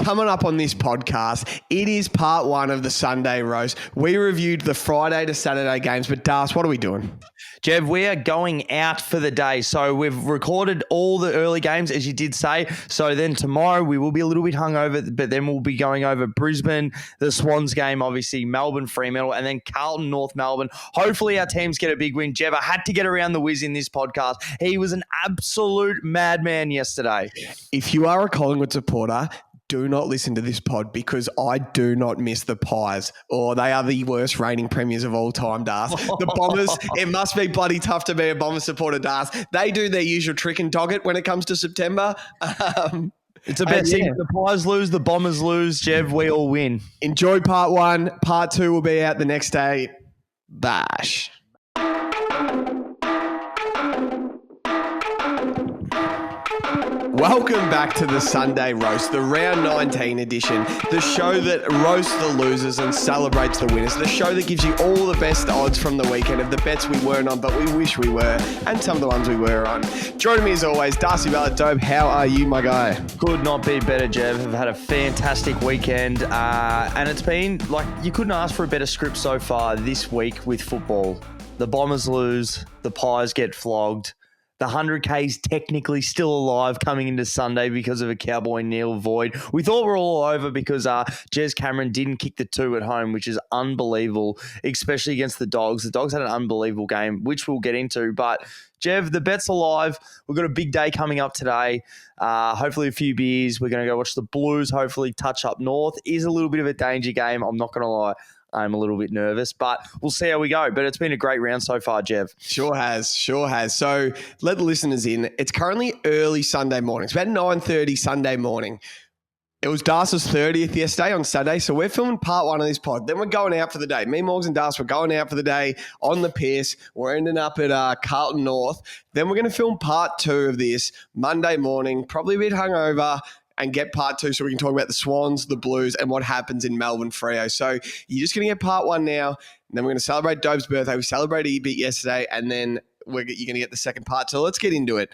coming up on this podcast, it is part one of the Sunday roast. We reviewed the Friday to Saturday games, but Das, what are we doing? Jev, we are going out for the day. So we've recorded all the early games, as you did say. So then tomorrow we will be a little bit hungover, but then we'll be going over Brisbane, the Swans game, obviously, Melbourne, Fremantle, and then Carlton, North Melbourne. Hopefully our teams get a big win. Jev, I had to get around the whiz in this podcast. He was an absolute madman yesterday. If you are a Collingwood supporter, do not listen to this pod because I do not miss the Pies, or they are the worst reigning premiers of all time, Das. The Bombers, it must be bloody tough to be a Bomber supporter, Das. They do their usual trick and dog it when it comes to September. It's a best thing. The Pies lose, the Bombers lose. Jev, we all win. Enjoy part one. Part two will be out the next day. Bash. Welcome back to the Sunday Roast, the Round 19 edition, the show that roasts the losers and celebrates the winners, the show that gives you all the best odds from the weekend of the bets we weren't on but we wish we were, and some of the ones we were on. Joining me as always, Jev and Dobe. How are you, my guy? Could not be better, Jev. I've had a fantastic weekend, and it's been like you couldn't ask for a better script so far this week with football. The Bombers lose, the Pies get flogged. The 100K is technically still alive coming into Sunday because of a Cowboy Neil void. We thought we were all over because Jez Cameron didn't kick the 2 at home, which is unbelievable, especially against the Dogs. The Dogs had an unbelievable game, which we'll get into. But, Jev, the bet's alive. We've got a big day coming up today. Hopefully a few beers. We're going to go watch the Blues, hopefully touch up north. Is a little bit of a danger game. I'm not going to lie. I'm a little bit nervous, but we'll see how we go. But it's been a great round so far, Jev. Sure has. So let the listeners in. It's currently early Sunday morning. It's about 9:30 Sunday morning. It was Darcy's 30th yesterday on Saturday, so we're filming part one of this pod. Then we're going out for the day. Me, Morgs, and Darcy, we're going out for the day on the piss. We're ending up at Carlton North. Then we're going to film part two of this Monday morning, probably a bit hungover, and get part two so we can talk about the Swans, the Blues, and what happens in Melbourne Freo. So you're just going to get part one now, and then we're going to celebrate Dobe's birthday. We celebrated a bit yesterday, and then you're going to get the second part. So let's get into it.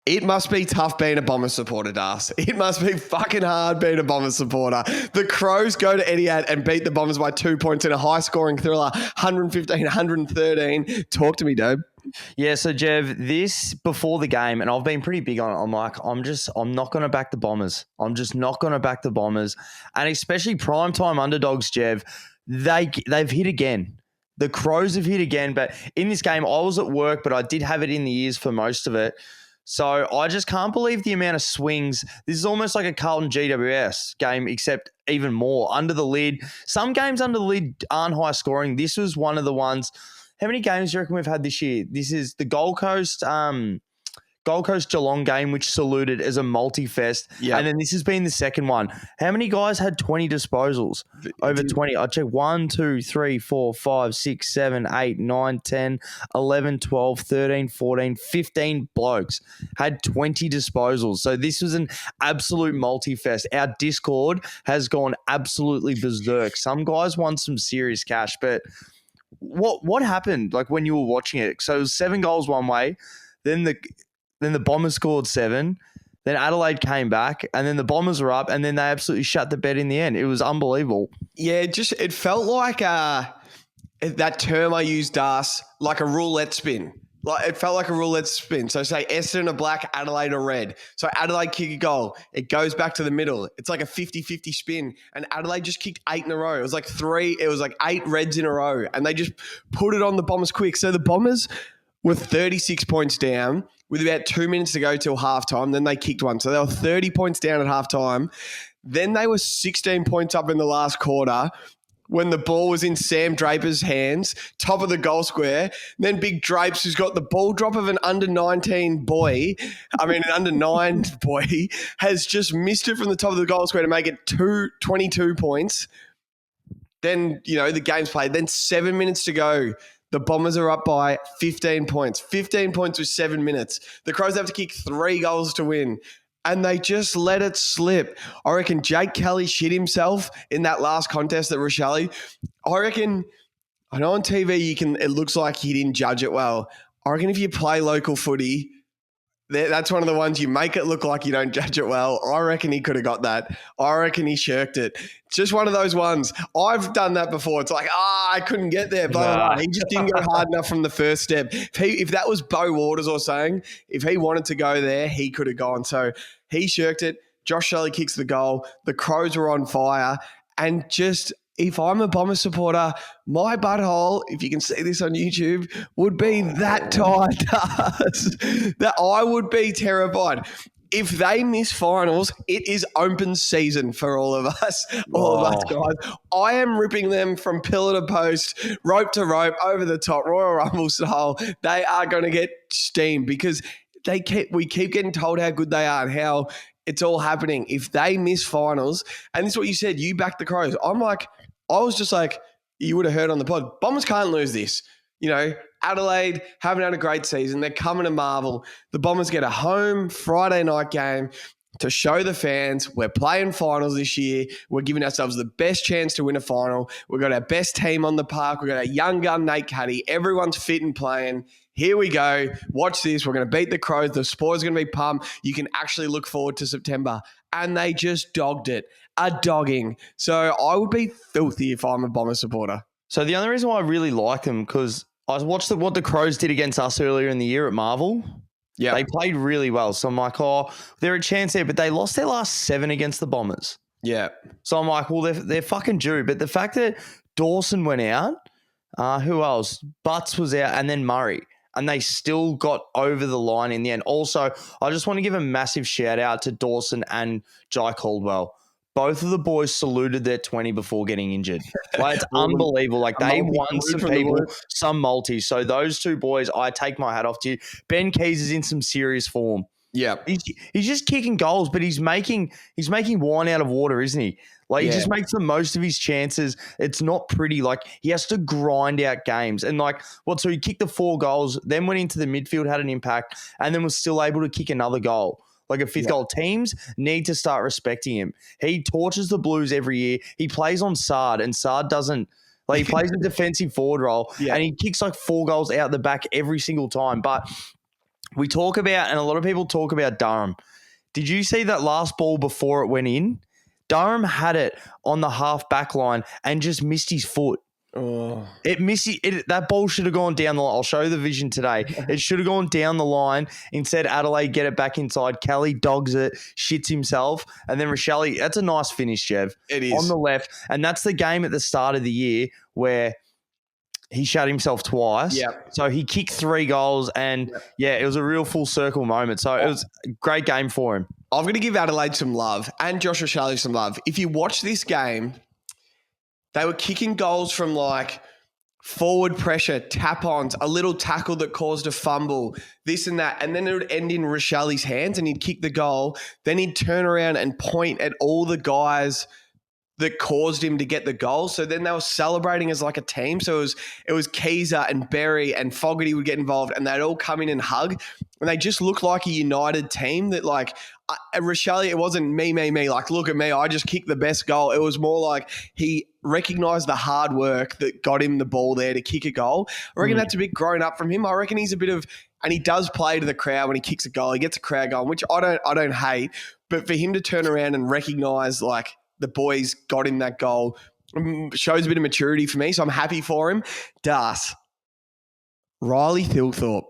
It must be tough being a Bomber supporter, Das. It must be fucking hard being a Bomber supporter. The Crows go to Etihad and beat the Bombers by 2 points in a high-scoring thriller, 115-113. Talk to me, Dobe. Yeah, so Jev, this before the game, and I've been pretty big on it. I'm like, I'm not going to back the Bombers. I'm just not going to back the Bombers. And especially primetime underdogs, Jev, they've hit again. The Crows have hit again. But in this game, I was at work, but I did have it in the ears for most of it. So I just can't believe the amount of swings. This is almost like a Carlton GWS game, except even more. Under the lid. Some games under the lid aren't high scoring. This was one of the ones. How many games do you reckon we've had this year? This is the Gold Coast Geelong game, which saluted as a multi-fest. Yep. And then this has been the second one. How many guys had 20 disposals? Over 20. I'll check 1, 2, 3, 4, 5, 6, 7, 8, 9, 10, 11, 12, 13, 14, 15 blokes had 20 disposals. So this was an absolute multi-fest. Our Discord has gone absolutely berserk. Some guys won some serious cash, but what happened like when you were watching it? So it was 7 goals one way, then the Bombers scored 7, then Adelaide came back, and then the Bombers were up, and then they absolutely shut the bet in the end. It was unbelievable. Yeah, it felt like that term I used, Das, like a roulette spin. Like it felt like a roulette spin. So say Essendon are black, Adelaide are red. So Adelaide kick a goal. It goes back to the middle. It's like a 50-50 spin. And Adelaide just kicked 8 in a row. It was like 8 reds in a row. And they just put it on the Bombers quick. So the Bombers were 36 points down with about 2 minutes to go till halftime. Then they kicked one. So they were 30 points down at halftime. Then they were 16 points up in the last quarter when the ball was in Sam Draper's hands, top of the goal square. Then Big Drapes, who's got the ball drop of an under-9 boy, has just missed it from the top of the goal square to make it 22 points. Then, the game's played. Then 7 minutes to go. The Bombers are up by 15 points. 15 points with 7 minutes. The Crows have to kick 3 goals to win. And they just let it slip. I reckon Jake Kelly shit himself in that last contest at Rochelle. I reckon, I know on TV it looks like he didn't judge it well. I reckon if you play local footy, That's one of the ones you make it look like you don't judge it well. I reckon he could have got that. I reckon he shirked it. It's just one of those ones. I've done that before. It's like, I couldn't get there. Blah, blah, blah. He just didn't go hard enough from the first step. If that was Bo Waters or saying, if he wanted to go there, he could have gone. So he shirked it. Josh Shelley kicks the goal. The Crows were on fire. And just, if I'm a Bomber supporter, my butthole, if you can see this on YouTube, would be that tight, that I would be terrified. If they miss finals, it is open season for all of us, guys. I am ripping them from pillar to post, rope to rope, over the top, Royal Rumble style. They are going to get steamed because we keep getting told how good they are and how it's all happening. If they miss finals, and this is what you said, you back the Crows. I was just like, you would have heard on the pod, Bombers can't lose this. You know, Adelaide haven't had a great season. They're coming to Marvel. The Bombers get a home Friday night game to show the fans we're playing finals this year. We're giving ourselves the best chance to win a final. We've got our best team on the park. We've got our young gun, Nate Cuddy. Everyone's fit and playing. Here we go. Watch this. We're going to beat the Crows. The spoil's going to be pumped. You can actually look forward to September. And they just dogged it. A dogging. So I would be filthy if I'm a Bomber supporter. So the only reason why I really like them, because I watched what the Crows did against us earlier in the year at Marvel. Yeah, they played really well. So I'm like, they're a chance there, but they lost their last 7 against the Bombers. Yeah. So I'm like, well, they're fucking due. But the fact that Dawson went out, who else? Butts was out, and then Murray. And they still got over the line in the end. Also, I just want to give a massive shout out to Dawson and Jai Caldwell. Both of the boys saluted their 20 before getting injured. Like, it's unbelievable. Like, they won some people, some multis. So those two boys, I take my hat off to you. Ben Keys is in some serious form. Yeah. He's just kicking goals, but he's making wine out of water, isn't he? Like, he just makes the most of his chances. It's not pretty. Like, he has to grind out games. And, so he kicked the 4 goals, then went into the midfield, had an impact, and then was still able to kick another goal. Like a 5th goal. Teams need to start respecting him. He torches the Blues every year. He plays on Sard, and Sard doesn't. Like, he plays a defensive forward role, and he kicks 4 goals out the back every single time. But we talk about, and a lot of people talk about Durham. Did you see that last ball before it went in? Durham had it on the half back line and just missed his foot. Oh. That ball should have gone down the line. I'll show you the vision today. It should have gone down the line. Instead, Adelaide get it back inside. Kelly dogs it, shits himself. And then Rochelle, that's a nice finish, Jev. It is. On the left. And that's the game at the start of the year where he shut himself twice. Yep. So he kicked 3 goals and, it was a real full circle moment. So it was a great game for him. I'm going to give Adelaide some love and Josh Rochelle some love. If you watch this game, they were kicking goals from forward pressure, tap-ons, a little tackle that caused a fumble, this and that. And then it would end in Rochelle's hands and he'd kick the goal. Then he'd turn around and point at all the guys that caused him to get the goal. So then they were celebrating as a team. So it was Keezer and Berry and Fogarty would get involved and they'd all come in and hug. And they just looked like a united team that Rochelle, it wasn't me. Look at me, I just kicked the best goal. It was more he recognised the hard work that got him the ball there to kick a goal. I reckon that's a bit grown up from him. I reckon he's a bit of, and he does play to the crowd when he kicks a goal. He gets a crowd going, which I don't hate. But for him to turn around and recognise the boys got him that goal shows a bit of maturity for me. So I'm happy for him. Das. Riley Thilthorpe.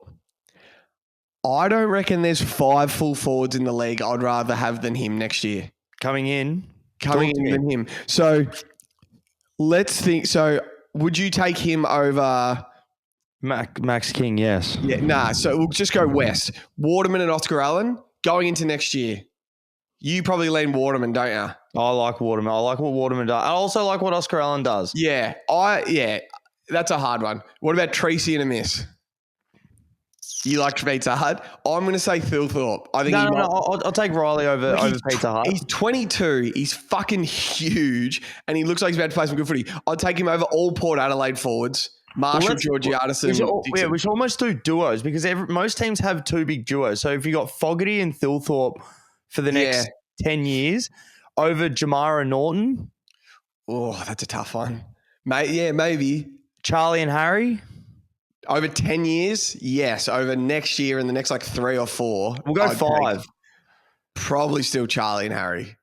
I don't reckon there's 5 full forwards in the league I'd rather have than him next year. Coming in than him. So let's think. So would you take him over Max King? Yes. Yeah. Nah. So we'll just go West. Waterman and Oscar Allen going into next year. You probably lean Waterman, don't you? I like Waterman. I like what Waterman does. I also like what Oscar Allen does. Yeah. That's a hard one. What about Tracy and a miss? You like Pizza Hut? I'm going to say Thilthorpe. I think I'll take Riley over Pizza Hut. He's 22. He's fucking huge, and he looks like he's about to play some good footy. I'd take him over all Port Adelaide forwards. Marshall, Georgiadison. We should almost do duos because most teams have 2 big duos. So if you got Fogarty and Thilthorpe for the next 10 years over Jamara Norton. Oh, that's a tough one. Maybe. Charlie and Harry. Over 10 years? Yes. Over next year and the next 3 or 4. We'll go I'd 5. take probably still Charlie and Harry.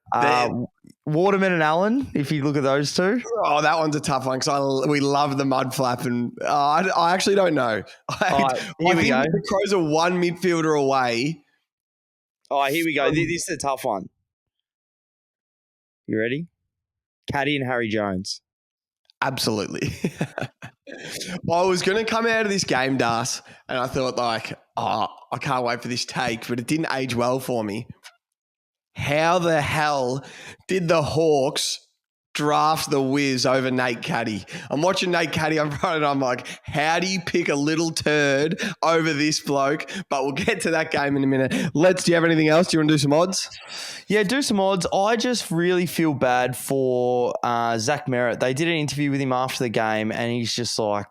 Waterman and Allen, if you look at those two. Oh, that one's a tough one because we love the mud flap, and I actually don't know. I think the Crows are one midfielder away. All right, here we go. This is a tough one. You ready? Caddy and Harry Jones. Absolutely. Well, I was going to come out of this game, Das, and I thought I can't wait for this take, but it didn't age well for me. How the hell did the Hawks draft the Wiz over Nate Caddy? I'm watching Nate Caddy on Friday and I'm like, how do you pick a little turd over this bloke? But we'll get to that game in a minute. Do you have anything else? Do you want to do some odds? Yeah, do some odds. I just really feel bad for Zach Merritt. They did an interview with him after the game and he's just like,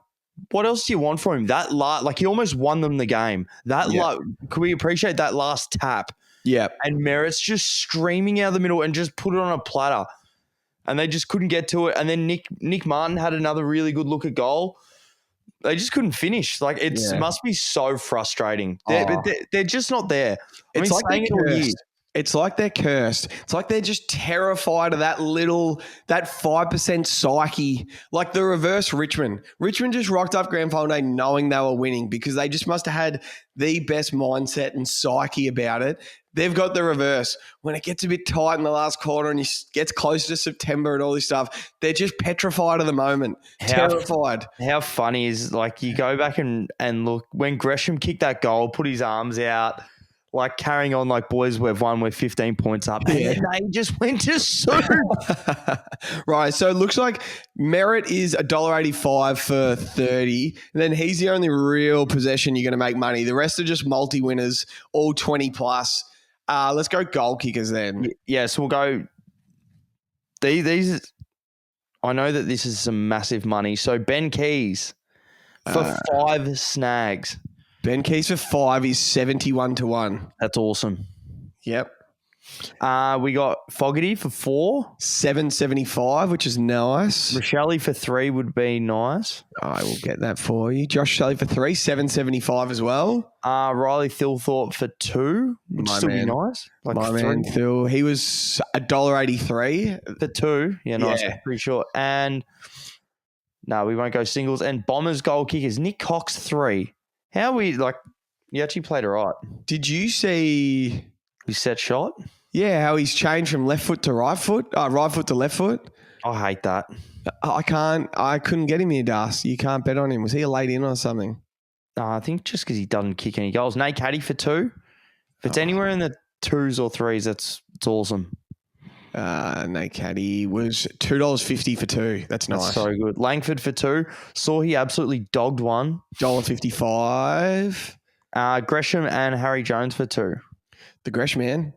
what else do you want from him? He almost won them the game. Could we appreciate that last tap? Yeah. And Merritt's just streaming out of the middle and just put it on a platter. And they just couldn't get to it. And then Nick Martin had another really good look at goal. They just couldn't finish. It must be so frustrating. They're just not there. It's like they're cursed. It's like they're cursed. It's like they're just terrified of that 5% psyche. Like the reverse Richmond. Richmond just rocked up grand final day knowing they were winning because they just must have had the best mindset and psyche about it. They've got the reverse. When it gets a bit tight in the last quarter and it gets closer to September and all this stuff, they're just petrified of the moment. Terrified. How funny is you go back and look when Gresham kicked that goal, put his arms out, carrying on boys, we've won, we're 15 points up. Yeah. And they just went to soup. Right. So it looks like Merritt is $1.85 for 30. And then he's the only real possession you're going to make money. The rest are just multi-winners, all 20 plus. Let's go goal kickers then. Yeah, so we'll go. These. I know that this is some massive money. So Ben Keys for 5 snags. Ben Keys for 5 is 71-1. That's awesome. Yep. We got Fogarty for 4. 775, which is nice. Rochelle for 3 would be nice. I will get that for you. Josh Shelley for 3, 775 as well. Riley Thilthorpe for 2, would still be nice. My man Phil, he was $1.83 for 2. Yeah, nice. Yeah. Pretty sure. And no, we won't go singles. And Bombers goal kickers, Nick Cox 3. How we you actually played it right. Did you see his set shot? Yeah, how he's changed from left foot to right foot to left foot. I hate that. I couldn't get him here, Das. You can't bet on him. Was he a late in or something? I think just because he doesn't kick any goals. Nate Caddy for 2. If it's anywhere in the 2s or 3s, it's awesome. Nate Caddy was $2.50 for 2. That's nice. That's so good. Langford for 2. Saw he absolutely dogged one. $1.55. Gresham and Harry Jones for 2. The Gresham man.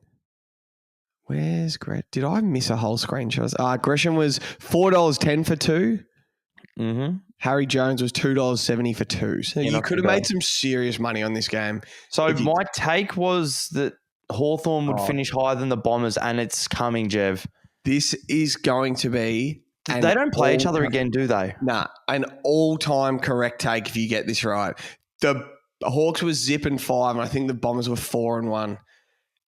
Where's Gresham? Did I miss a whole screenshot? Gresham was $4.10 for 2. Mm-hmm. Harry Jones was $2.70 for 2. So you could have made some serious money on this game. So my take was that Hawthorn would finish higher than the Bombers, and it's coming, Jev. This is going to be... They don't play each other again, do they? Nah, an all-time correct take if you get this right. The Hawks were zipping 5, and I think the Bombers were 4-1.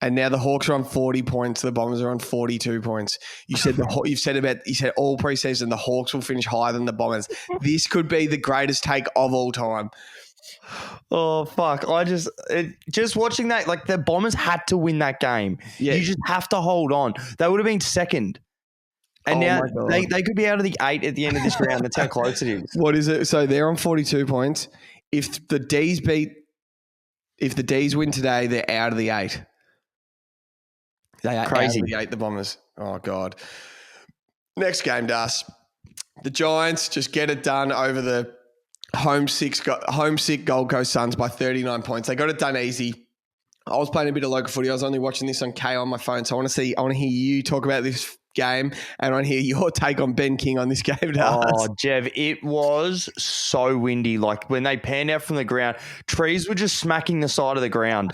And now the Hawks are on 40 points. The Bombers are on 42 points. You said all preseason the Hawks will finish higher than the Bombers. This could be the greatest take of all time. Oh, fuck. Just watching that, the Bombers had to win that game. Yeah. You just have to hold on. They would have been second. And now they could be out of the 8 at the end of this round. That's how close it is. What is it? So they're on 42 points. If the D's win today, they're out of the 8. They are crazy. Out of the 8, the Bombers. Oh, God. Next game, Das. The Giants just get it done over the homesick Gold Coast Suns by 39 points. They got it done easy. I was playing a bit of local footy. I was only watching this on K on my phone, so I want to hear you talk about this game, and I want to hear your take on Ben King on this game. Oh, Jev, it was so windy. When they panned out from the ground, trees were just smacking the side of the ground.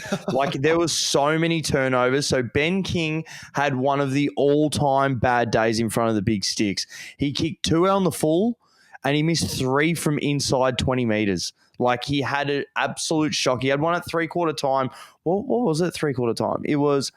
There was so many turnovers. So Ben King had one of the all-time bad days in front of the big sticks. He kicked 2 on the full, and he missed 3 from inside 20 meters. Like, he had an absolute shock. He had one at 3/4 time. What was it, 3/4 time? It was,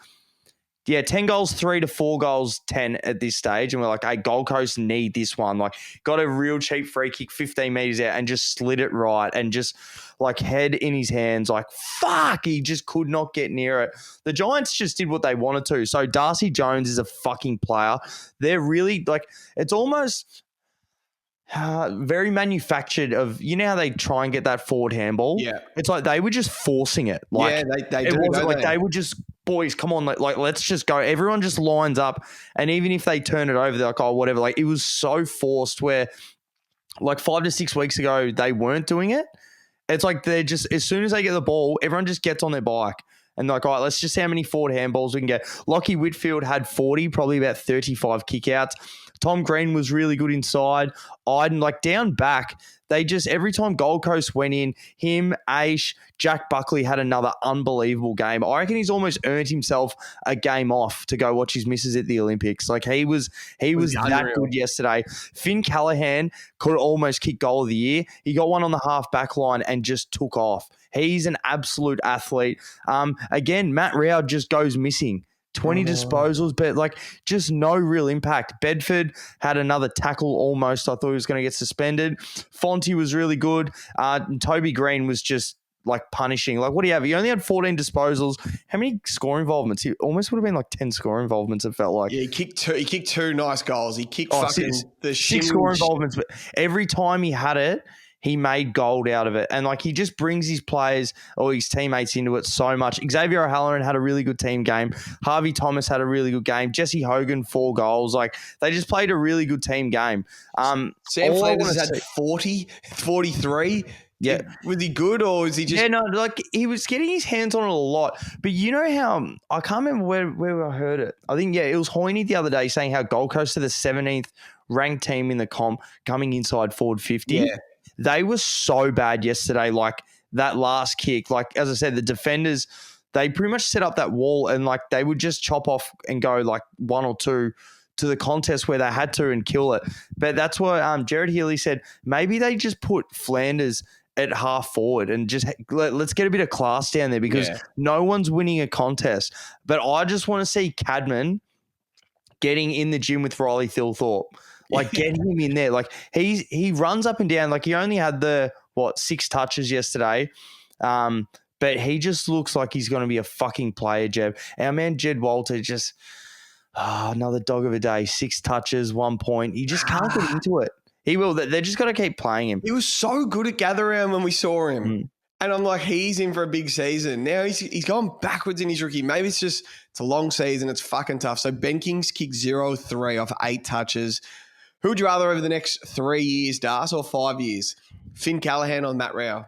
10 goals, 3 to 4 goals, 10 at this stage. And we're like, hey, Gold Coast need this one. Like, got a real cheap free kick 15 meters out and just slid it right and just like head in his hands. Like, fuck, he just could not get near it. The Giants just did what they wanted to. So Darcy Jones is a fucking player. They're really like, it's almost very manufactured of, you know how they try and get that forward handball? Yeah. It's like they were just forcing it. Like, yeah, they it do. wasn't like They? they would just, boys, come on, like let's just go. Everyone just lines up. And even if they turn it over, they're like, oh, whatever. Like, it was so forced where like 5 to 6 weeks ago, they weren't doing it. It's like they're just, as soon as they get the ball, everyone just gets on their bike. And like, all right, let's just see how many forward handballs we can get. Lockie Whitfield had 40, probably about 35 kickouts. Tom Green was really good inside. Iden, like down back, they just, every time Gold Coast went in, him, Aish, Jack Buckley had another unbelievable game. I reckon he's almost earned himself a game off to go watch his missus at the Olympics. Like, he was that good yesterday. Finn Callahan could almost kick goal of the year. He got one on the half back line and just took off. He's an absolute athlete. Again, Matt Rao just goes missing. 20 disposals, but like just no real impact. Bedford had another tackle almost. I thought he was going to get suspended. Fonte was really good. Toby Green was just like punishing. Like, what do you have? He only had 14 disposals. How many score involvements? He almost would have been like 10 score involvements, it felt like. Yeah, he kicked two nice goals. He kicked the 6 score involvements, but every time he had it, he made gold out of it. And like, he just brings his players or his teammates into it so much. Xavier O'Halloran had a really good team game. Harvey Thomas had a really good game. Jesse Hogan, 4 goals. Like, they just played a really good team game. Sam Flanders had 40, 43. Yeah. Was he good or was he just... Yeah, no, like he was getting his hands on it a lot. But you know how, I can't remember where I heard it. I think, it was Hoyne the other day saying how Gold Coast are the 17th ranked team in the comp coming inside forward 50. Yeah. They were so bad yesterday, like that last kick. Like, as I said, the defenders, they pretty much set up that wall and like they would just chop off and go like 1 or 2 to the contest where they had to and kill it. But that's what Jared Healy said. Maybe they just put Flanders at half forward and just let's get a bit of class down there because no one's winning a contest. But I just want to see Cadman getting in the gym with Riley Thilthorpe. Like, get him in there. Like, he runs up and down. Like, he only had 6 touches yesterday. But he just looks like he's going to be a fucking player, Jeb. Our man Jed Walter just, another dog of a day. 6 touches, 1 point. He just can't get into it. He will. They're just got to keep playing him. He was so good at gather round when we saw him. And I'm like, he's in for a big season. Now he's gone backwards in his rookie. Maybe it's a long season. It's fucking tough. So Ben King's kicked 0-3 off 8 touches. Who would you rather over the next 3 years, Das, or 5 years? Finn Callahan or Matt Rao?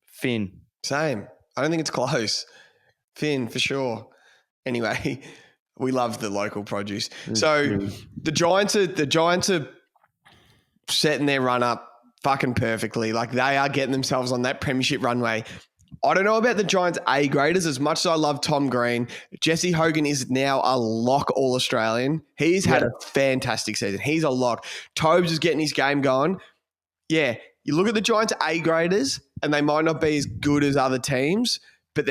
Finn. Same. I don't think it's close. Finn, for sure. Anyway, we love the local produce. So the Giants are setting their run up fucking perfectly. Like, they are getting themselves on that premiership runway. I don't know about the Giants A graders as much as I love Tom Green. Jesse Hogan is now a lock All-Australian. He's had a fantastic season. He's a lock. Tobes is getting his game going. Yeah, you look at the Giants A graders and they might not be as good as other teams, but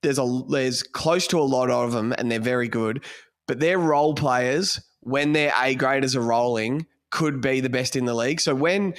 there's close to a lot of them and they're very good. But their role players, when their A graders are rolling, could be the best in the league. So when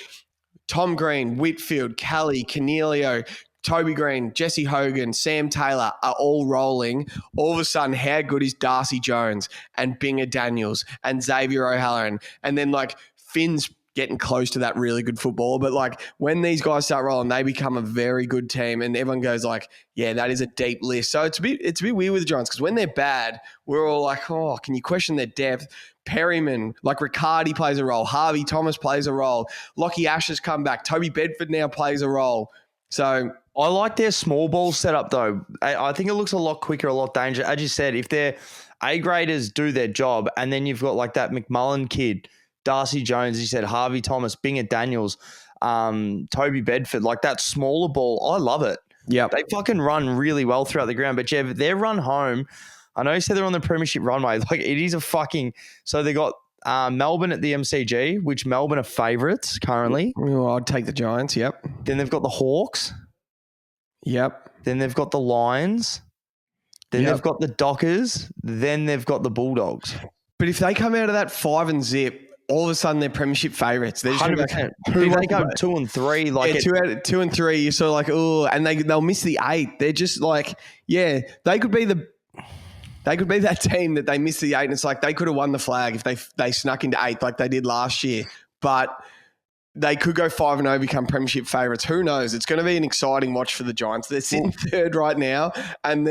Tom Green, Whitfield, Kelly, Cornelio, Toby Green, Jesse Hogan, Sam Taylor are all rolling, all of a sudden, how good is Darcy Jones and Binger Daniels and Xavier O'Halloran? And then, like, Finn's getting close to that really good football. But, like, when these guys start rolling, they become a very good team and everyone goes like, yeah, that is a deep list. So it's a bit weird with the Giants because when they're bad, we're all like, oh, can you question their depth? Perryman, like Riccardi plays a role. Harvey Thomas plays a role. Lockie Asher's come back. Toby Bedford now plays a role. So I like their small ball setup, though. I think it looks a lot quicker, a lot dangerous. As you said, if their A graders do their job, and then you've got like that McMullen kid, Darcy Jones, you said Harvey Thomas, Binger Daniels, Toby Bedford, like that smaller ball, I love it. Yeah, they fucking run really well throughout the ground. But Jev, their run home, I know you said they're on the premiership runway. Like, it is a fucking. So they got Melbourne at the MCG, which Melbourne are favourites currently. Oh, I'd take the Giants. Yep. Then they've got the Hawks. Yep. Then they've got the Lions. Then they've got the Dockers. Then they've got the Bulldogs. But if they come out of that 5-0, all of a sudden they're premiership favourites. They're just 100%. If they go 2 and 3, like 2 and 3, you're sort of like, oh, and they'll miss the 8. They're just like, yeah, they could be that team that they missed the 8, and it's like they could have won the flag if they snuck into 8 like they did last year. But they could go 5-0, become premiership favourites. Who knows? It's going to be an exciting watch for the Giants. They're sitting third right now, and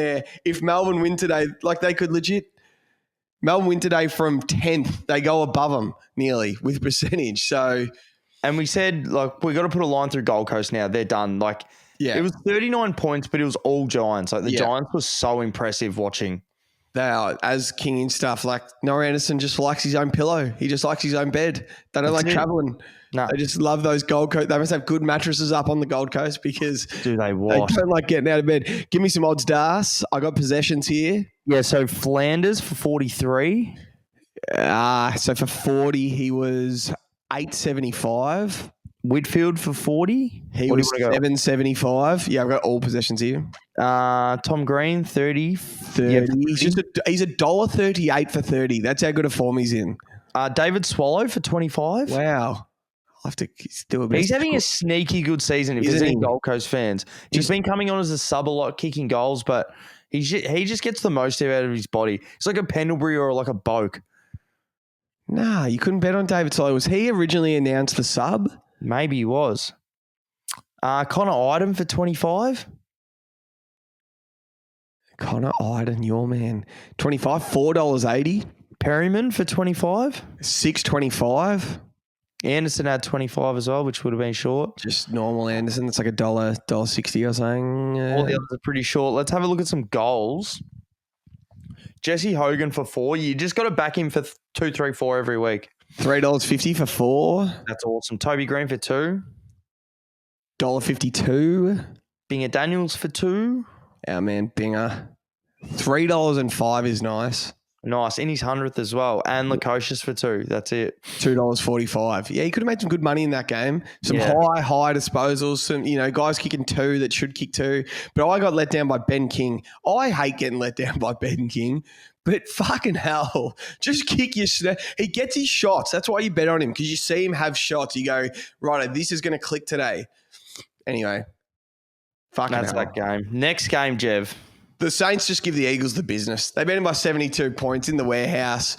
if Melbourne win today, like they could legit. Melbourne win today from 10th. They go above them nearly with percentage. So, and we said, like, we got to put a line through Gold Coast now. They're done. Like, yeah. It was 39 points, but it was all Giants. Like, the Giants was so impressive watching. They are, as king and stuff. Like, Noah Anderson just likes his own pillow. He just likes his own bed. They don't like traveling. No. They just love those Gold Coast. They must have good mattresses up on the Gold Coast because they don't like getting out of bed. Give me some odds, Das. I got possessions here. Yeah, so Flanders for 43. So for 40, he was 875. Whitfield for 40. He was 775. Yeah, I've got all possessions here. Tom Green, 30. 30. Yeah, he's $1.38 for 30. That's how good a form he's in. David Swallow for 25. Wow. I'll have to do a bit. He's having a sneaky good season if there's any Gold Coast fans. He's been coming on as a sub a lot, kicking goals, but he just gets the most out of his body. It's like a Pendlebury or like a Boak. Nah, you couldn't bet on David Swallow. Was he originally announced the sub? Maybe he was. Connor Idem for 25. Connor Idem, your man. 25, $4.80. Perryman for 25. $6.25. Anderson had 25 as well, which would have been short. Just normal Anderson. It's like $1.60 or something. All the others are pretty short. Let's have a look at some goals. Jesse Hogan for 4. You just got to back him for 2, 3, 4 every week. $3.50 for 4. That's awesome. Toby Green for 2. $1.52. Binger Daniels for 2. Our man Binger. $3.05 is nice. Nice. In his 100th as well. And Lukosius for 2. That's it. $2.45. Yeah, he could have made some good money in that game. Some high disposals. Some, guys kicking 2 that should kick 2. But I got let down by Ben King. I hate getting let down by Ben King. But fucking hell, just kick your snap. He gets his shots. That's why you bet on him, because you see him have shots. You go, right, this is going to click today. Anyway, fucking That's hell. that game. Next game, Jev. The Saints just give the Eagles the business. They beat them by 72 points in the warehouse.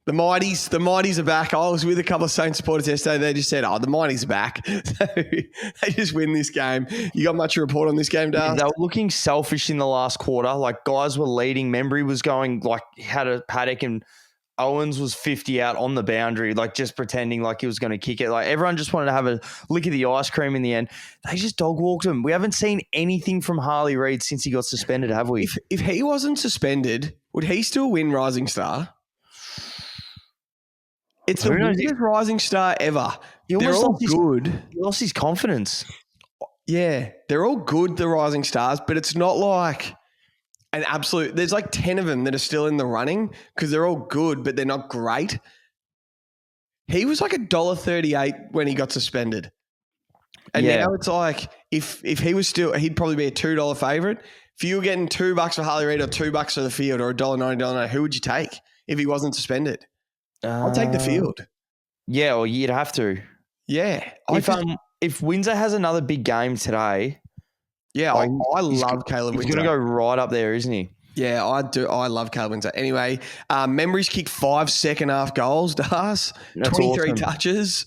The Mighties are back. I was with a couple of Saints supporters yesterday. They just said, the Mighties are back. So they just win this game. You got much to report on this game, Dale? They were looking selfish in the last quarter. Like, guys were leading. Membry was going, like, had a paddock, and Owens was 50 out on the boundary, like, just pretending like he was going to kick it. Like, everyone just wanted to have a lick of the ice cream in the end. They just dog walked him. We haven't seen anything from Harley Reid since he got suspended, have we? If he wasn't suspended, would he still win Rising Star? It's the biggest Rising Star ever. They're all good. He lost his confidence. Yeah, they're all good, the Rising Stars, but it's not like an absolute. There's like 10 of them that are still in the running because they're all good, but they're not great. He was like $1.38 when he got suspended. And now it's like if he was still, he'd probably be a $2 favourite. If you were getting $2 for Harley Reid or $2 for the field or $1.90, who would you take if he wasn't suspended? I'll take the field. Yeah, or you'd have to. Yeah. If Windsor has another big game today. Yeah, I love Caleb Windsor. He's going to go right up there, isn't he? Yeah, I do. I love Caleb Windsor. Anyway, Memories kicked 5 second-half goals, Das. 23 touches.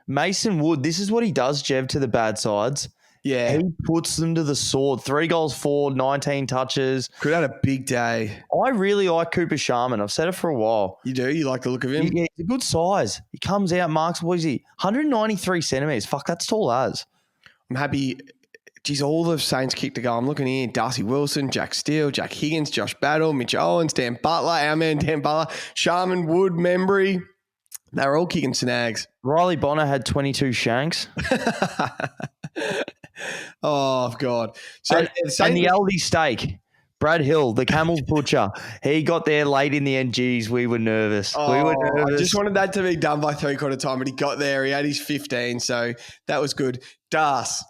Mason Wood, this is what he does, Jev, to the bad sides. Yeah. He puts them to the sword. 3 goals for, 19 touches. Could have had a big day. I really like Cooper Sharman. I've said it for a while. You do? You like the look of him? Yeah, he's a good size. He comes out, marks, what is he? 193 centimetres. Fuck, that's tall as. I'm happy. Geez, all the Saints kicked a goal. I'm looking here. Darcy Wilson, Jack Steele, Jack Higgins, Josh Battle, Mitch Owens, Dan Butler, our man Dan Butler, Sharman, Wood, Membry. They were all kicking snags. Riley Bonner had 22 shanks. Oh, God. So, and the Aldi steak. Brad Hill, the Camels butcher. He got there late in the end. Geez, we were nervous. We were nervous. I just wanted that to be done by 3/4 time, but he got there. He had his 15, so that was good. Das,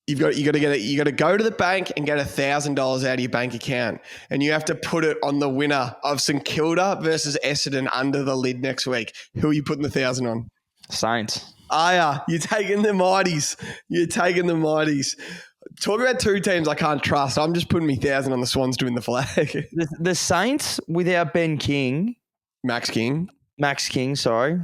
you got to go to the bank and get $1,000 out of your bank account, and you have to put it on the winner of St Kilda versus Essendon under the lid next week. Who are you putting the 1,000 on? Saints. You're taking the Mighties. Talk about two teams I can't trust. I'm just putting me 1,000 on the Swans to win the flag. The Saints without Ben King. Max King, sorry.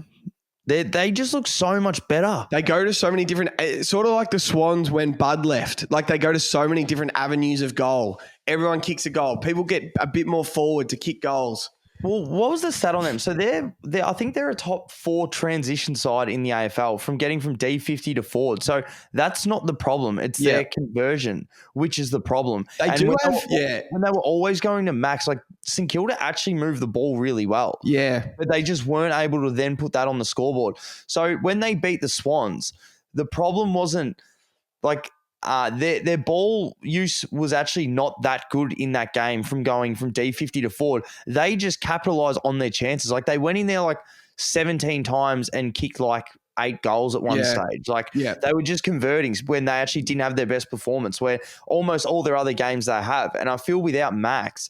They just look so much better. they go to so many different, sort of like the Swans when Bud left. Like they go to so many different avenues of goal. Everyone kicks a goal. People get a bit more forward to kick goals. Well, what was the stat on them? So I think they're a top 4 transition side in the AFL from getting from D50 to forward. So that's not the problem. It's their conversion, which is the problem. When they were always going to max, like St Kilda actually moved the ball really well. Yeah. But they just weren't able to then put that on the scoreboard. So when they beat the Swans, the problem wasn't like their ball use was actually not that good in that game from going from D50 to forward. They just capitalized on their chances. Like they went in there like 17 times and kicked like 8 goals at one stage. Like they were just converting when they actually didn't have their best performance, where almost all their other games they have. And I feel without Max,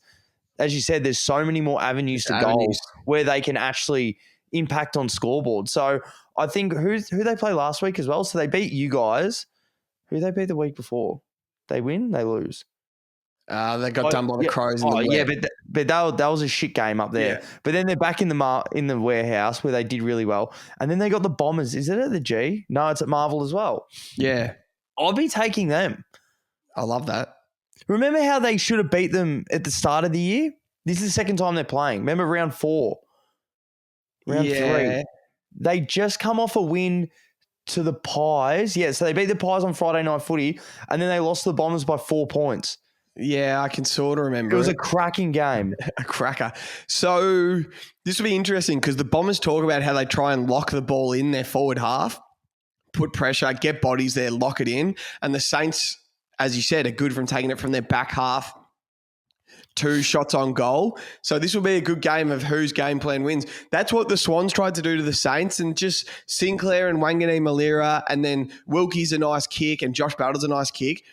as you said, there's so many more avenues to goals where they can actually impact on scoreboard. So I think who they played last week as well. So they beat you guys. Who they beat the week before? They win, they lose. They got done by the Crows. But that was a shit game up there. Yeah. But then they're back in the warehouse where they did really well, and then they got the Bombers. Is it at the G? No, it's at Marvel as well. Yeah, I'll be taking them. I love that. Remember how they should have beat them at the start of the year? This is the second time they're playing. Remember round 4, round 3. They just come off a win to the Pies. Yeah, so they beat the Pies on Friday Night Footy, and then they lost the Bombers by 4 points. Yeah, I can sort of remember. It was a cracking game. A cracker. So this will be interesting because the Bombers talk about how they try and lock the ball in their forward half, put pressure, get bodies there, lock it in. And the Saints, as you said, are good from taking it from their back half. 2 shots on goal. So this will be a good game of whose game plan wins. That's what the Swans tried to do to the Saints, and just Sinclair and Wangani Malira, and then Wilkie's a nice kick and Josh Battle's a nice kick.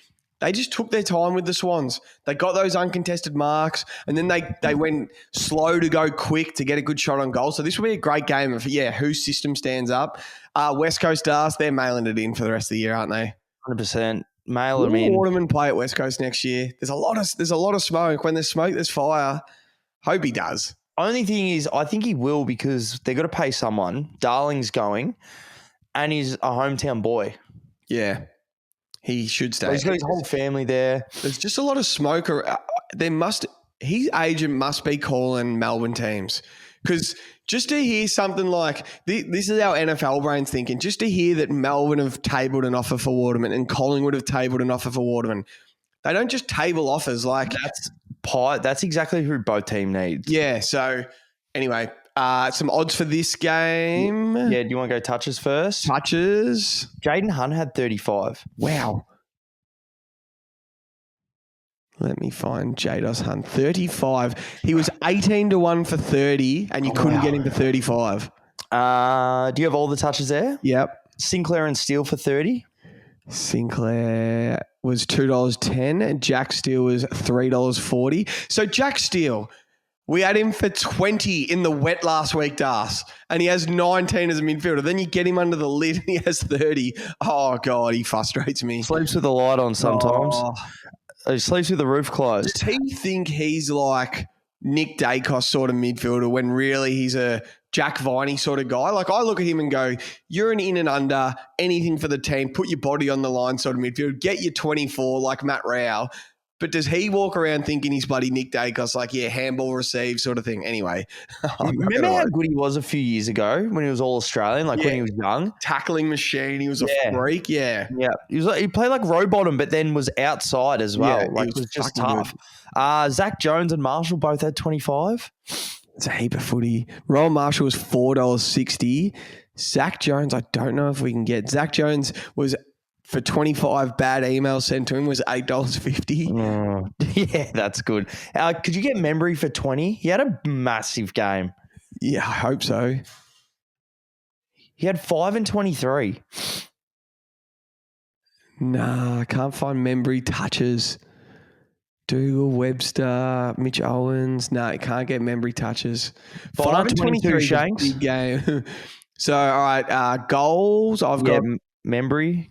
They just took their time with the Swans. They got those uncontested marks, and then they went slow to go quick to get a good shot on goal. So this will be a great game of, whose system stands up. West Coast Stars, they're mailing it in for the rest of the year, aren't they? 100%. Mail them in. Waterman play at West Coast next year. There's a lot of smoke. When there's smoke, there's fire. Hope he does. Only thing is, I think he will, because they've got to pay someone. Darling's going, and he's a hometown boy. Yeah, he should stay. He's got his whole family there. There's just a lot of smoke. His agent must be calling Melbourne teams, because just to hear something like this is our NFL brains thinking. Just to hear that Melbourne have tabled an offer for Waterman and Collingwood have tabled an offer for Waterman. They don't just table offers like that's exactly who both team needs. Yeah. So anyway, some odds for this game. Yeah. Do you want to go touches first? Touches. Jaden Hunt had 35. Wow. Let me find Jados Hunt. 35. He was 18-1 for 30, and you couldn't get him to 35. Do you have all the touches there? Yep. Sinclair and Steele for 30. Sinclair was $2.10, and Jack Steele was $3.40. So Jack Steele, we had him for 20 in the wet last week, Das, and he has 19 as a midfielder. Then you get him under the lid, and he has 30. Oh, God, he frustrates me. Sleeps with the light on sometimes. He sleeps with the roof closed. Does he think he's like Nick Dacos sort of midfielder when really he's a Jack Viney sort of guy? Like, I look at him and go, you're an in and under, anything for the team, put your body on the line sort of midfielder, get your 24 like Matt Rao. But does he walk around thinking he's bloody Nick Dacos, like, handball receive sort of thing? Anyway. Remember how good he was a few years ago when he was All-Australian, when he was young? Tackling machine. He was a freak, Yeah. He played like row bottom, but then was outside as well. Yeah, it was just tough. Zach Jones and Marshall both had 25. It's a heap of footy. Rowan Marshall was $4.60. Zach Jones, I don't know if we can get. Zach Jones was for 25 bad emails sent to him was $8.50. Yeah, that's good. Could you get Membry for 20? He had a massive game. Yeah, I hope so. He had 5 and 23. Nah, I can't find Membry touches. Dougal, Webster, Mitch Owens. No, you can't get Membry touches. 5 and 23 Shanks. Big game. So, all right, goals. I've got Membry.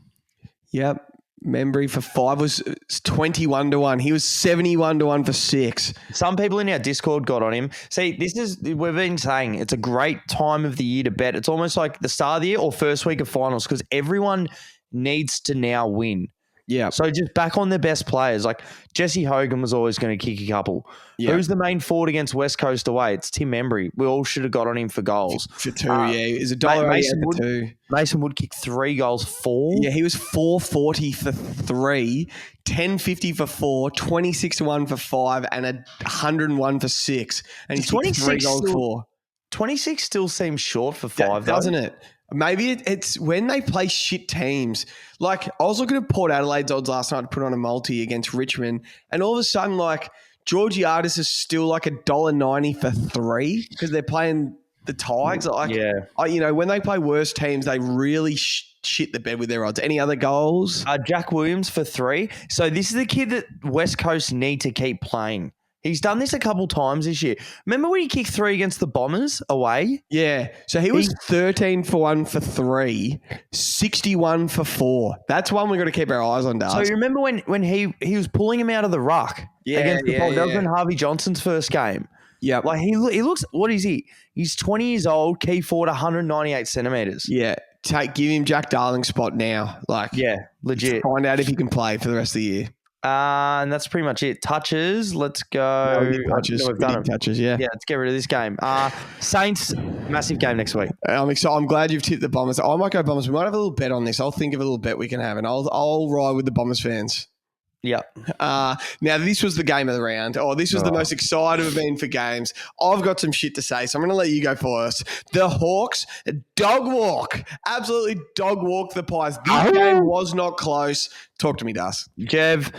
Yep. Membry for 5 was 21-1. He was 71-1 for 6. Some people in our Discord got on him. See, we've been saying it's a great time of the year to bet. It's almost like the start of the year or first week of finals because everyone needs to now win. Yeah. So just back on their best players. Like Jesse Hogan was always going to kick a couple. Yep. Who's the main forward against West Coast away? It's Tim Membry. We all should have got on him for goals. For 2, yeah. Is $1.80 for 2. Mason Wood kicked 3 goals, 4. Yeah, he was 440 for 3, 1050 for 4, 26-1 for 5, and 101 for 6. And he's 3 goals, 4. 26 still seems short for 5, doesn't it? Maybe it's when they play shit teams. Like, I was looking at Port Adelaide's odds last night to put on a multi against Richmond, and all of a sudden, like, Georgiades is still like $1.90 for 3 because they're playing the Tigers. Like, yeah. When they play worse teams, they really shit the bed with their odds. Any other goals? Jack Williams for 3. So this is the kid that West Coast need to keep playing. He's done this a couple times this year. Remember when he kicked 3 against the Bombers away? Yeah. So he was 13 for 1 for 3, 61 for 4. That's one we've got to keep our eyes on, Dars. So you remember when he was pulling him out of the ruck against the Bombers? That was in Harvey Johnson's first game. Yeah. Like he looks, what is he? He's 20 years old, key forward, 198 centimetres. Yeah. Give him Jack Darling's spot now. Like, yeah, legit. Find out if he can play for the rest of the year. And that's pretty much it. Touches. Let's go. Touches. We've done touches, yeah. Yeah, let's get rid of this game. Saints, massive game next week. I'm excited. I'm glad you've tipped the Bombers. I might go Bombers. We might have a little bet on this. I'll think of a little bet we can have, and I'll ride with the Bombers fans. Yeah. Now, this was the game of the round. This was the most excited I've been for games. I've got some shit to say, so I'm going to let you go first. The Hawks, dog walk. Absolutely dog walk the Pies. This game was not close. Talk to me, Das. Jev,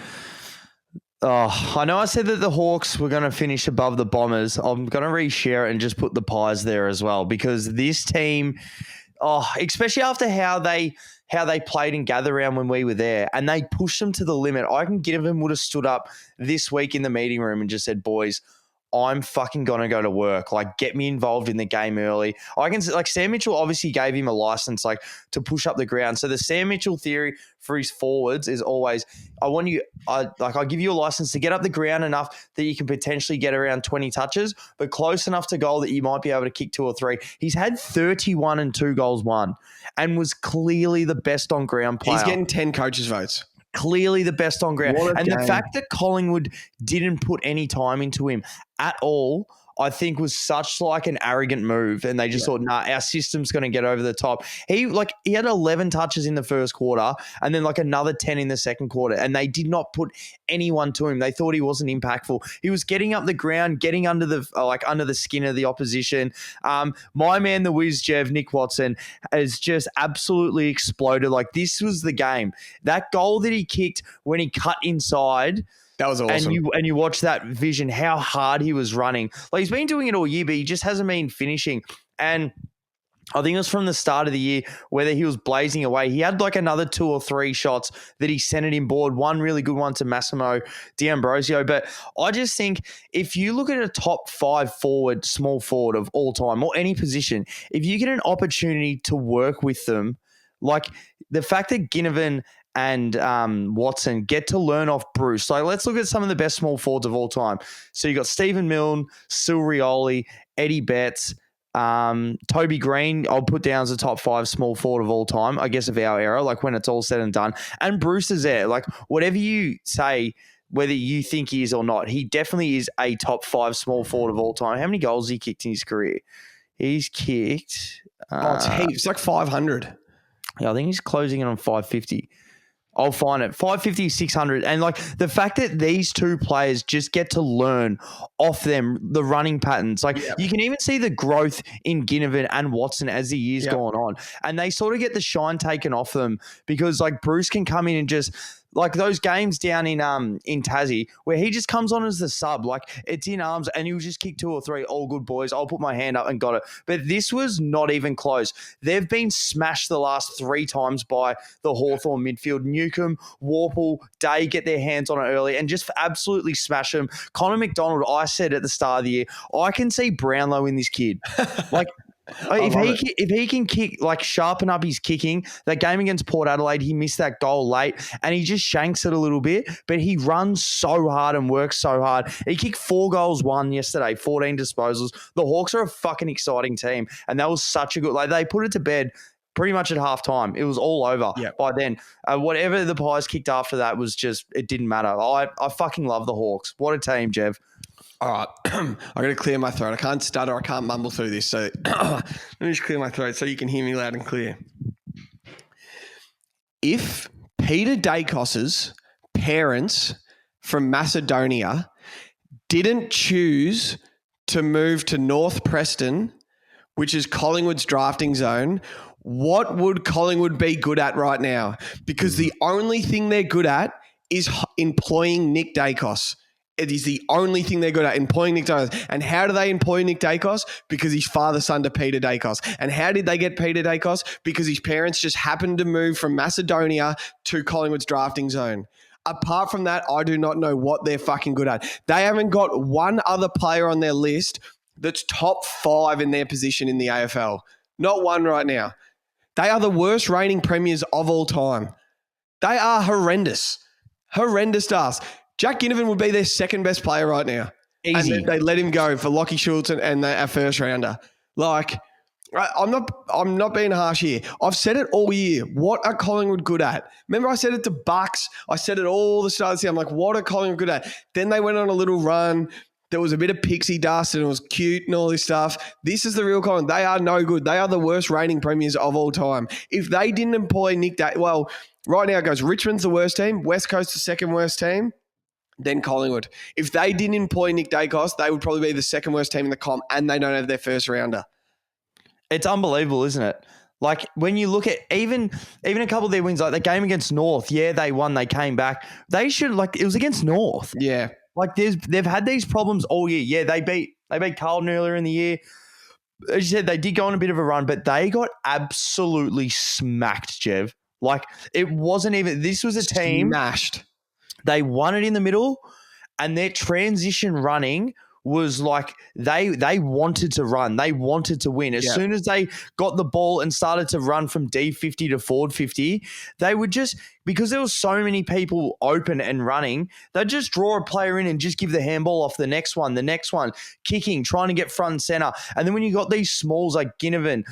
I know I said that the Hawks were going to finish above the Bombers. I'm going to reshare it and just put the Pies there as well because this team, especially after how they played in gather round when we were there and they pushed them to the limit. I can give them would have stood up this week in the meeting room and just said, boys, I'm fucking going to go to work. Like, get me involved in the game early. Sam Mitchell obviously gave him a license, to push up the ground. So the Sam Mitchell theory for his forwards is always, I'll give you a license to get up the ground enough that you can potentially get around 20 touches, but close enough to goal that you might be able to kick 2 or 3. He's had 31 and 2 goals won and was clearly the best on ground player. He's getting 10 coaches' votes. Clearly the best on ground. And game. The fact that Collingwood didn't put any time into him at all, I think was such an arrogant move. And they just thought, our system's going to get over the top. He had 11 touches in the first quarter and then another 10 in the second quarter. And they did not put anyone to him. They thought he wasn't impactful. He was getting up the ground, getting under the skin of the opposition. My man, the whiz, Jev, Nick Watson, has just absolutely exploded. This was the game. That goal that he kicked when he cut inside, that was awesome. And you watch that vision, how hard he was running. He's been doing it all year, but he just hasn't been finishing. And I think it was from the start of the year, whether he was blazing away. He had another 2 or 3 shots that he sent it in board. One really good one to Massimo D'Ambrosio. But I just think if you look at a top 5 forward, small forward of all time or any position, if you get an opportunity to work with them, the fact that Ginnivan and Watson get to learn off Bruce. Let's look at some of the best small forwards of all time. So you got Stephen Milne, Sil Rioli, Eddie Betts, Toby Green, I'll put down as a top 5 small forward of all time, I guess of our era, when it's all said and done. And Bruce is there. Whatever you say, whether you think he is or not, he definitely is a top 5 small forward of all time. How many goals has he kicked in his career? He's kicked... it's heaps. 500. Yeah, I think he's closing in on 550. I'll find it. 550, 600. And like the fact that these two players just get to learn off them the running patterns. Like you can even see the growth in Ginnivan and Watson as the years gone on. And they sort of get the shine taken off them because like Bruce can come in and just like those games down in Tassie where he just comes on as the sub, like it's in arms and he'll just kick 2 or 3, all good boys. I'll put my hand up and got it. But this was not even close. They've been smashed the last 3 times by the Hawthorn midfield. Newcomb, Warple, Day get their hands on it early and just absolutely smash them. Connor McDonald, I said at the start of the year, I can see Brownlow in this kid. Like, if he can kick, like sharpen up his kicking, that game against Port Adelaide, he missed that goal late and he just shanks it a little bit, but he runs so hard and works so hard. He kicked 4 goals, 1 yesterday, 14 disposals. The Hawks are a fucking exciting team and that was such a good, like they put it to bed pretty much at halftime. It was all over by then. Whatever the Pies kicked after that was just, it didn't matter. I fucking love the Hawks. What a team, Jev. All right, I got to clear my throat. I can't stutter. I can't mumble through this. So let me just clear my throat so you can hear me loud and clear. If Peter Dacos's parents from Macedonia didn't choose to move to North Preston, which is Collingwood's drafting zone, what would Collingwood be good at right now? Because the only thing they're good at is employing Nick Dacos. It is the only thing they're good at, employing Nick Dacos. And how do they employ Nick Dacos? Because his father's son to Peter Dacos. And how did they get Peter Dacos? Because his parents just happened to move from Macedonia to Collingwood's drafting zone. Apart from that, I do not know what they're fucking good at. They haven't got one other player on their list that's top 5 in their position in the AFL. Not one right now. They are the worst reigning premiers of all time. They are horrendous. Horrendous stars. Jack Ginnivan would be their second best player right now. Easy. And they let him go for Lockie Schultz and our first rounder. Like, I'm not being harsh here. I've said it all year. What are Collingwood good at? Remember I said it to Bucks. I said it all the start of the year. I'm like, what are Collingwood good at? Then they went on a little run. There was a bit of pixie dust and it was cute and all this stuff. This is the real Collingwood. They are no good. They are the worst reigning premiers of all time. If they didn't employ Nick right now it goes Richmond's the worst team, West Coast the second worst team, then Collingwood. If they didn't employ Nick Dacos, they would probably be the second worst team in the comp and they don't have their first rounder. It's unbelievable, isn't it? Like when you look at even a couple of their wins, like the game against North, they won, they came back. They should, like, it was against North. Yeah. Like they've had these problems all year. Yeah, they beat Carlton earlier in the year. As you said, they did go on a bit of a run, but they got absolutely smacked, Jev. Like it wasn't even, this was a team. Smashed. They won it in the middle and their transition running was like they wanted to run. They wanted to win. As soon as they got the ball and started to run from D50 to forward 50, they would just, because there was so many people open and running, they'd just draw a player in and just give the handball off the next one, kicking, trying to get front and center. And then when you got these smalls like Ginnivan,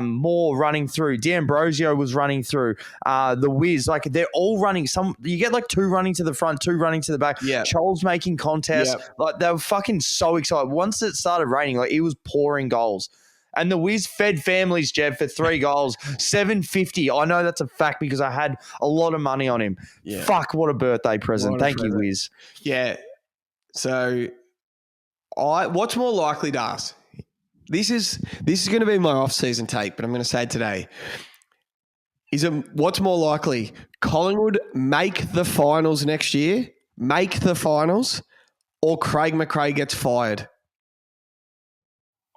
Moore running through, D'Ambrosio was running through, the Wiz, like they're all running. You get like 2 running to the front, 2 running to the back. Yeah. Charles making contests. Yeah. Like they were fucking so excited. Once it started raining, like it was pouring goals. And the Wiz fed families, Jev, for 3 goals, $750. I know that's a fact because I had a lot of money on him. Yeah. Fuck, what a birthday present. Thank you, Wiz. Yeah. So, what's more likely to ask? This is going to be my off-season take, but I'm going to say it today. What's more likely? Collingwood make the finals next year, or Craig McRae gets fired?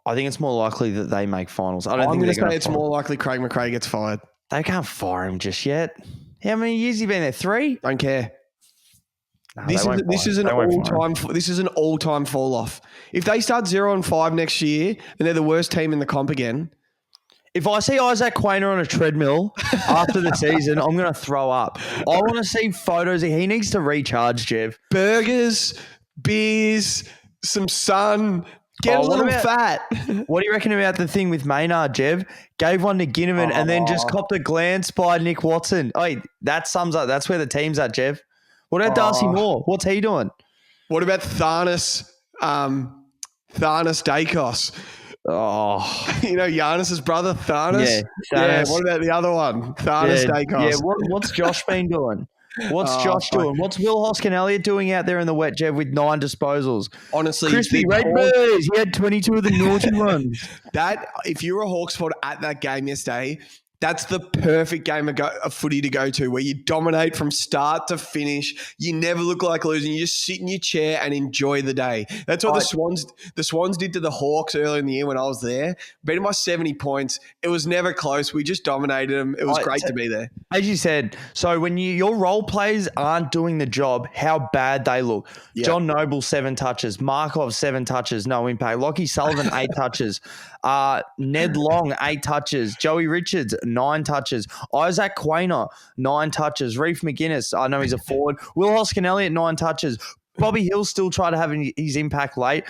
I think it's more likely that they make finals. I'm going to say it's more likely Craig McRae gets fired. They can't fire him just yet. How many years has he been there? 3? Don't care. No, this is an all-time fall off. If they start 0-5 next year and they're the worst team in the comp again. If I see Isaac Quainer on a treadmill after the season, I'm going to throw up. I want to see photos. He needs to recharge, Jev. Burgers, beers, some sun. Get a little fat. What do you reckon about the thing with Maynard, Jev? Gave one to Ginnivan and then just copped a glance by Nick Watson. Oh, that sums up. That's where the team's at, Jev. What about Darcy Moore? What's he doing? What about Thanos Dacos? Oh, You know Giannis's brother, Thanos? yeah. What about the other one? Thanos Dacos. Yeah. What's Josh been doing? What's Oh, Josh doing? What's Will Hoskin Elliott doing out there in the wet, Jev, with 9 disposals? Honestly, Crispy the Redbirds. He had 22 of the naughty ones. that if you're a Hawks supporter at that game yesterday, that's the perfect game of footy to go to, where you dominate from start to finish. You never look like losing. You just sit in your chair and enjoy the day. That's what the Swans did to the Hawks earlier in the year when I was there. Beat them by 70 points. It was never close. We just dominated them. It was great to be there. As you said, so when your role players aren't doing the job, how bad they look. Yeah. John Noble, 7 touches. Markov, 7 touches, no impact. Lockie Sullivan, 8 touches. Ned Long, 8 touches. Joey Richards, 9 touches. Isaac Quainer, 9 touches. Reef McGuinness, I know he's a forward. Will Hoskin Elliott, 9 touches. Bobby Hill still try to have his impact late.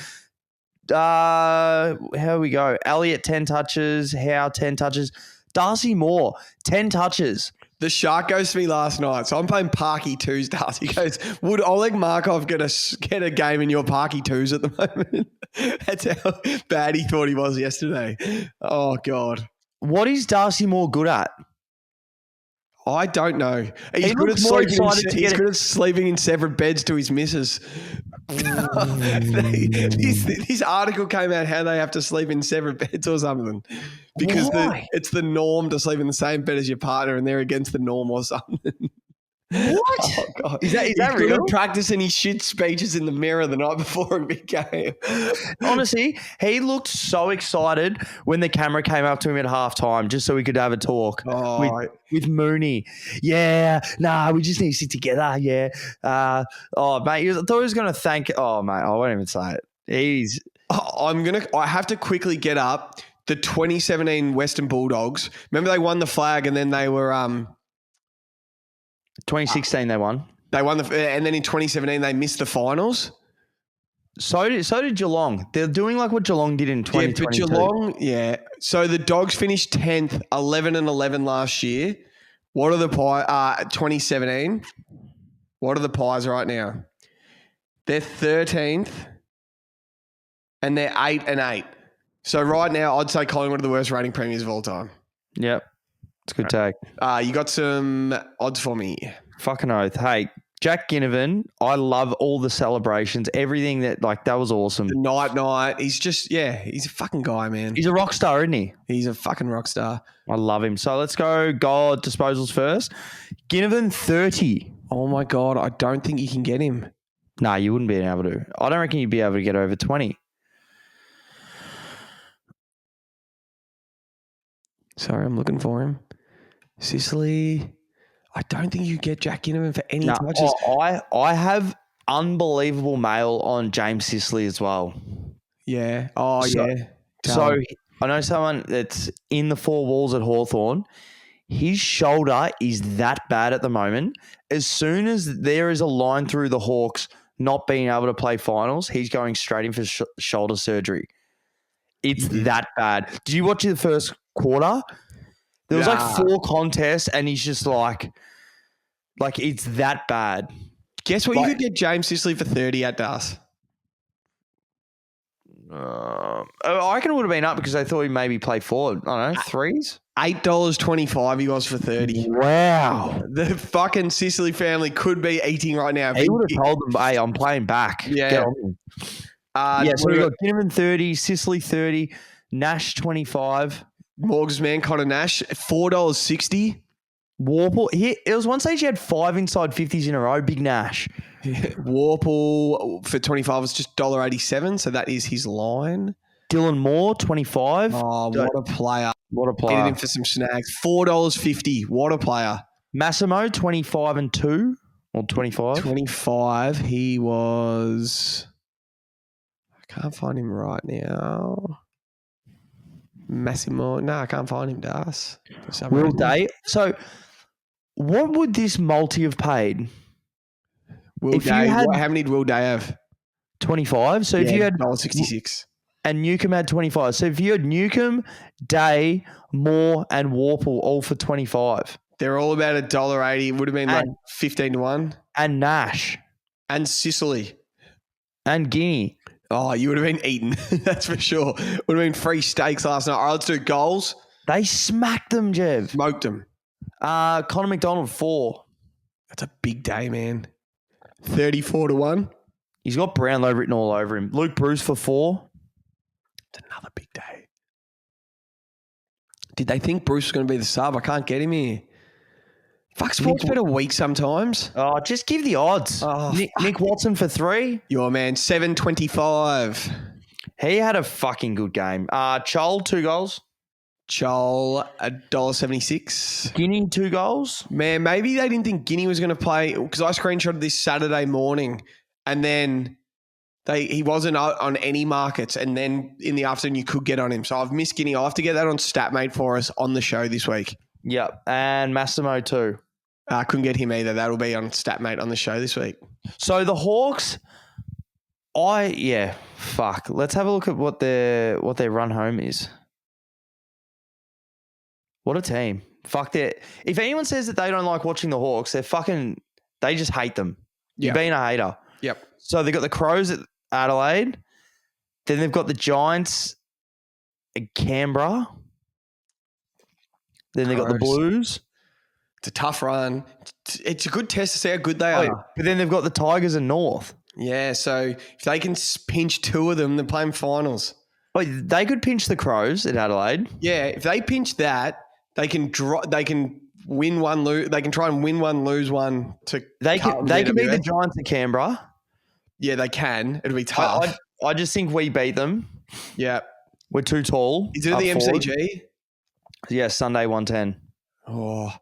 Here we go. Elliott, 10 touches. Howe, 10 touches. Darcy Moore, 10 touches. The shark goes to me last night, so I'm playing Parky 2s. Darcy goes, would Oleg Markov get a game in your Parky 2s at the moment? That's how bad he thought he was yesterday. Oh, God. What is Darcy Moore good at? I don't know. He looks more excited to He's get good at sleeping in separate beds to his missus. This article came out how they have to sleep in separate beds or something because it's the norm to sleep in the same bed as your partner, and they're against the norm or something. What? Oh, God. Is that He's real? good at practicing his shit speeches in the mirror the night before a big game. Honestly, he looked so excited when the camera came up to him at halftime just so we could have a talk with Mooney. Yeah, we just need to sit together. Yeah. Mate, I thought he was going to thank. Oh, mate, I won't even say it. I have to quickly get up the 2017 Western Bulldogs. Remember they won the flag and then they were 2016 they won. They won and then in 2017 they missed the finals. So did Geelong. They're doing like what Geelong did in 2022. Yeah, but Geelong, So the Dogs finished 10th, 11-11 last year. What are the Pies? 2017. What are the Pies right now? They're 13th, and they're 8-8. So right now, I'd say Collingwood are the worst rating premiers of all time. Yep. It's a good take. You got some odds for me? Fucking oath. Hey, Jack Ginnivan, I love all the celebrations, everything that was awesome. The night. He's just, he's a fucking guy, man. He's a rock star, isn't he? He's a fucking rock star. I love him. So let's go goal disposals first. Ginnivan, 30. Oh, my God. I don't think you can get him. Nah, you wouldn't be able to. I don't reckon you'd be able to get over 20. Sorry, I'm looking for him. Sicily. I don't think you get Jack Ginnivan for any touches. I have unbelievable mail on James Sicily as well. Yeah. Oh, yeah. So I know someone that's in the 4 walls at Hawthorn. His shoulder is that bad at the moment. As soon as there is a line through the Hawks not being able to play finals, he's going straight in for shoulder surgery. It's that bad. Did you watch the first quarter? There was 4 contests, and he's just like it's that bad. Guess what? You could get James Sicily for 30 at Das. I reckon it would have been up because they thought he'd maybe play forward. I don't know, threes? $8.25 he was for 30. Wow. The fucking Sicily family could be eating right now. He would have told them, hey, I'm playing back. Yeah. Get on. So we got Ginnivan 30, Sicily 30, Nash 25. Morgs man, Connor Nash, $4.60. Warple, it was one stage he had 5 inside 50s in a row, Big Nash. Warple for 25 was just $1.87, so that is his line. Dylan Moore, 25. Oh, what a player. What a player. Get him for some snags. $4.50. What a player. Massimo, 25 and 2. Or 25. 25. He was... I can't find him right now. Massimo. No, I can't find him, Das. Will Day. So, what would this multi have paid? Will Day. How many did Will Day have? 25. So, if you had... $1.66. And Newcomb had 25. So, if you had Newcomb, Day, Moore, and Warple all for 25. They're all about $1.80. It would have been like 15 to 1. And Nash. And Sicily. And Guinea. Oh, you would have been eaten. That's for sure. Would have been free steaks last night. All right, let's do goals. They smacked them, Jev. Smoked them. Connor McDonald, 4. That's a big day, man. 34-1. He's got Brownlow written all over him. Luke Bruce for 4. It's another big day. Did they think Bruce was going to be the sub? I can't get him here. Fuck, sports bet a week sometimes. Oh, just give the odds. Oh, Nick Watson for 3. Your man, 7.25. He had a fucking good game. Chol, 2 goals. Joel, $1.76. Guinea, 2 goals. Man, maybe they didn't think Guinea was going to play because I screenshotted this Saturday morning and then he wasn't on any markets, and then in the afternoon you could get on him. So I've missed Guinea. I'll have to get that on StatMate for us on the show this week. Yep, and Massimo too. I couldn't get him either. That'll be on StatMate on the show this week. So the Hawks, fuck. Let's have a look at what their run home is. What a team. Fuck that. If anyone says that they don't like watching the Hawks, they just hate them. You're being a hater. Yep. So they've got the Crows at Adelaide. Then they've got the Giants at Canberra. Then they've got the Blues. It's a tough run. It's a good test to see how good they are. But then they've got the Tigers and North. Yeah, so if they can pinch 2 of them, they're playing finals. Oh, they could pinch the Crows at Adelaide. Yeah, if they pinch that, they can win one, lose. They can try and win one, lose one. They can beat the Giants at Canberra. Yeah, they can. It'll be tough. I just think we beat them. Yeah, we're too tall. Is it the forward. MCG? Yeah, Sunday 1:10. Oh,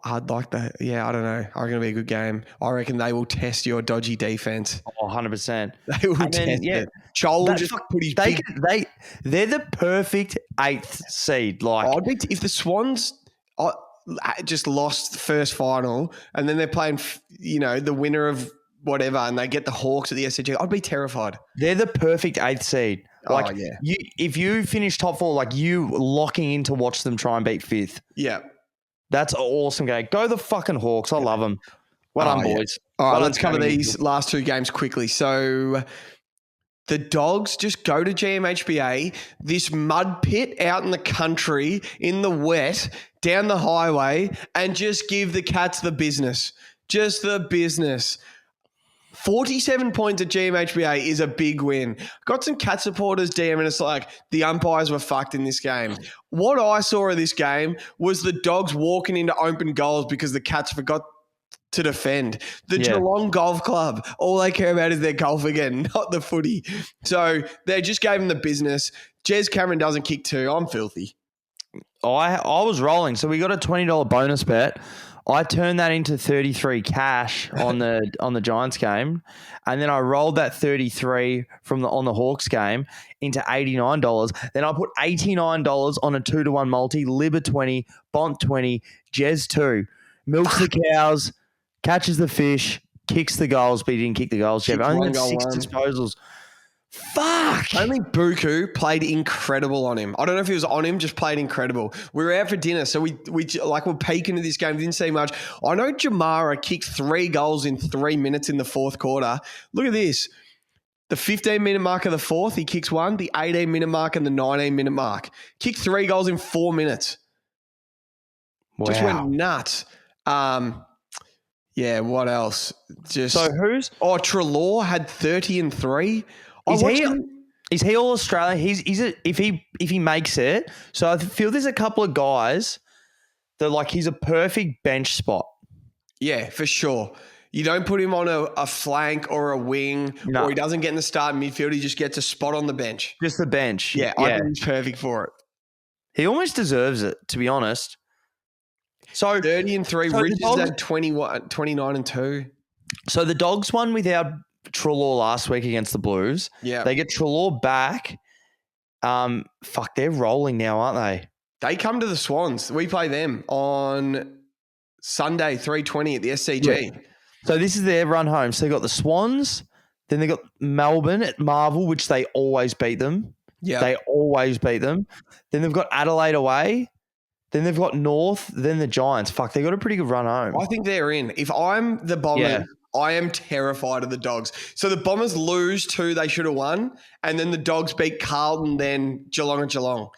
I'd like that. Yeah, I don't know. I reckon it'll be a good game. I reckon they will test your dodgy defense. Oh, 100%. They will test it. Joel will just put his they're the perfect 8th seed. Like, if the Swans just lost the first final and then they're playing, the winner of whatever, and they get the Hawks at the SCG, I'd be terrified. They're the perfect 8th seed. Like, if you finish top 4, like you locking in to watch them try and beat 5th. Yeah. That's an awesome game. Go the fucking Hawks. I love them. Well done, boys. All right, let's cover these last 2 games quickly. So the Dogs just go to GMHBA, this mud pit out in the country, in the wet, down the highway, and just give the Cats the business. Just the business. 47 points at GMHBA is a big win. Got some Cat supporters DMing us like the umpires were fucked in this game. What I saw of this game was the Dogs walking into open goals because the Cats forgot to defend. The Geelong Golf Club, all they care about is their golf again, not the footy. So they just gave them the business. Jez Cameron doesn't kick 2. I'm filthy. I was rolling. So we got a $20 bonus bet. I turned that into 33 cash on the Giants game, and then I rolled that 33 on the Hawks game into $89. Then I put $89 on a 2-to-1 multi, Libba 20, Bont 20, Jez 2, milks the cows, catches the fish, kicks the goals, but he didn't kick the goals. Jeff. Only got 6 disposals. Fuck. Only Buku played incredible on him. I don't know if he was on him, just played incredible. We were out for dinner, so we're peeking at this game. Didn't see much. I know Jamara kicked 3 goals in 3 minutes in the 4th quarter. Look at this. The 15-minute mark of the 4th, he kicks 1. The 18-minute mark and the 19-minute mark. Kicked 3 goals in 4 minutes. Wow. Just went nuts. Yeah, what else? So who's? Oh, Treloar had 30 and 3. Is he all Australian? If he makes it. So I feel there's a couple of guys that he's a perfect bench spot. Yeah, for sure. You don't put him on a flank or a wing, or he doesn't get in the start midfield. He just gets a spot on the bench. Just the bench. Yeah, I think he's perfect for it. He almost deserves it, to be honest. So 30 and 3. Richards had 29 and 2. So the Dogs won without Treloar last week against the Blues. Yeah. They get Treloar back. They're rolling now, aren't they? They come to the Swans. We play them on Sunday, 3:20 at the SCG. Yeah. So this is their run home. So they got the Swans, then they got Melbourne at Marvel, which they always beat them. Yeah. They always beat them. Then they've got Adelaide away. Then they've got North, then the Giants. They got a pretty good run home. I think they're in. If I'm the Bombers, I am terrified of the Dogs. So the Bombers lose 2 they should have won, and then the Dogs beat Carlton, then Geelong and Geelong.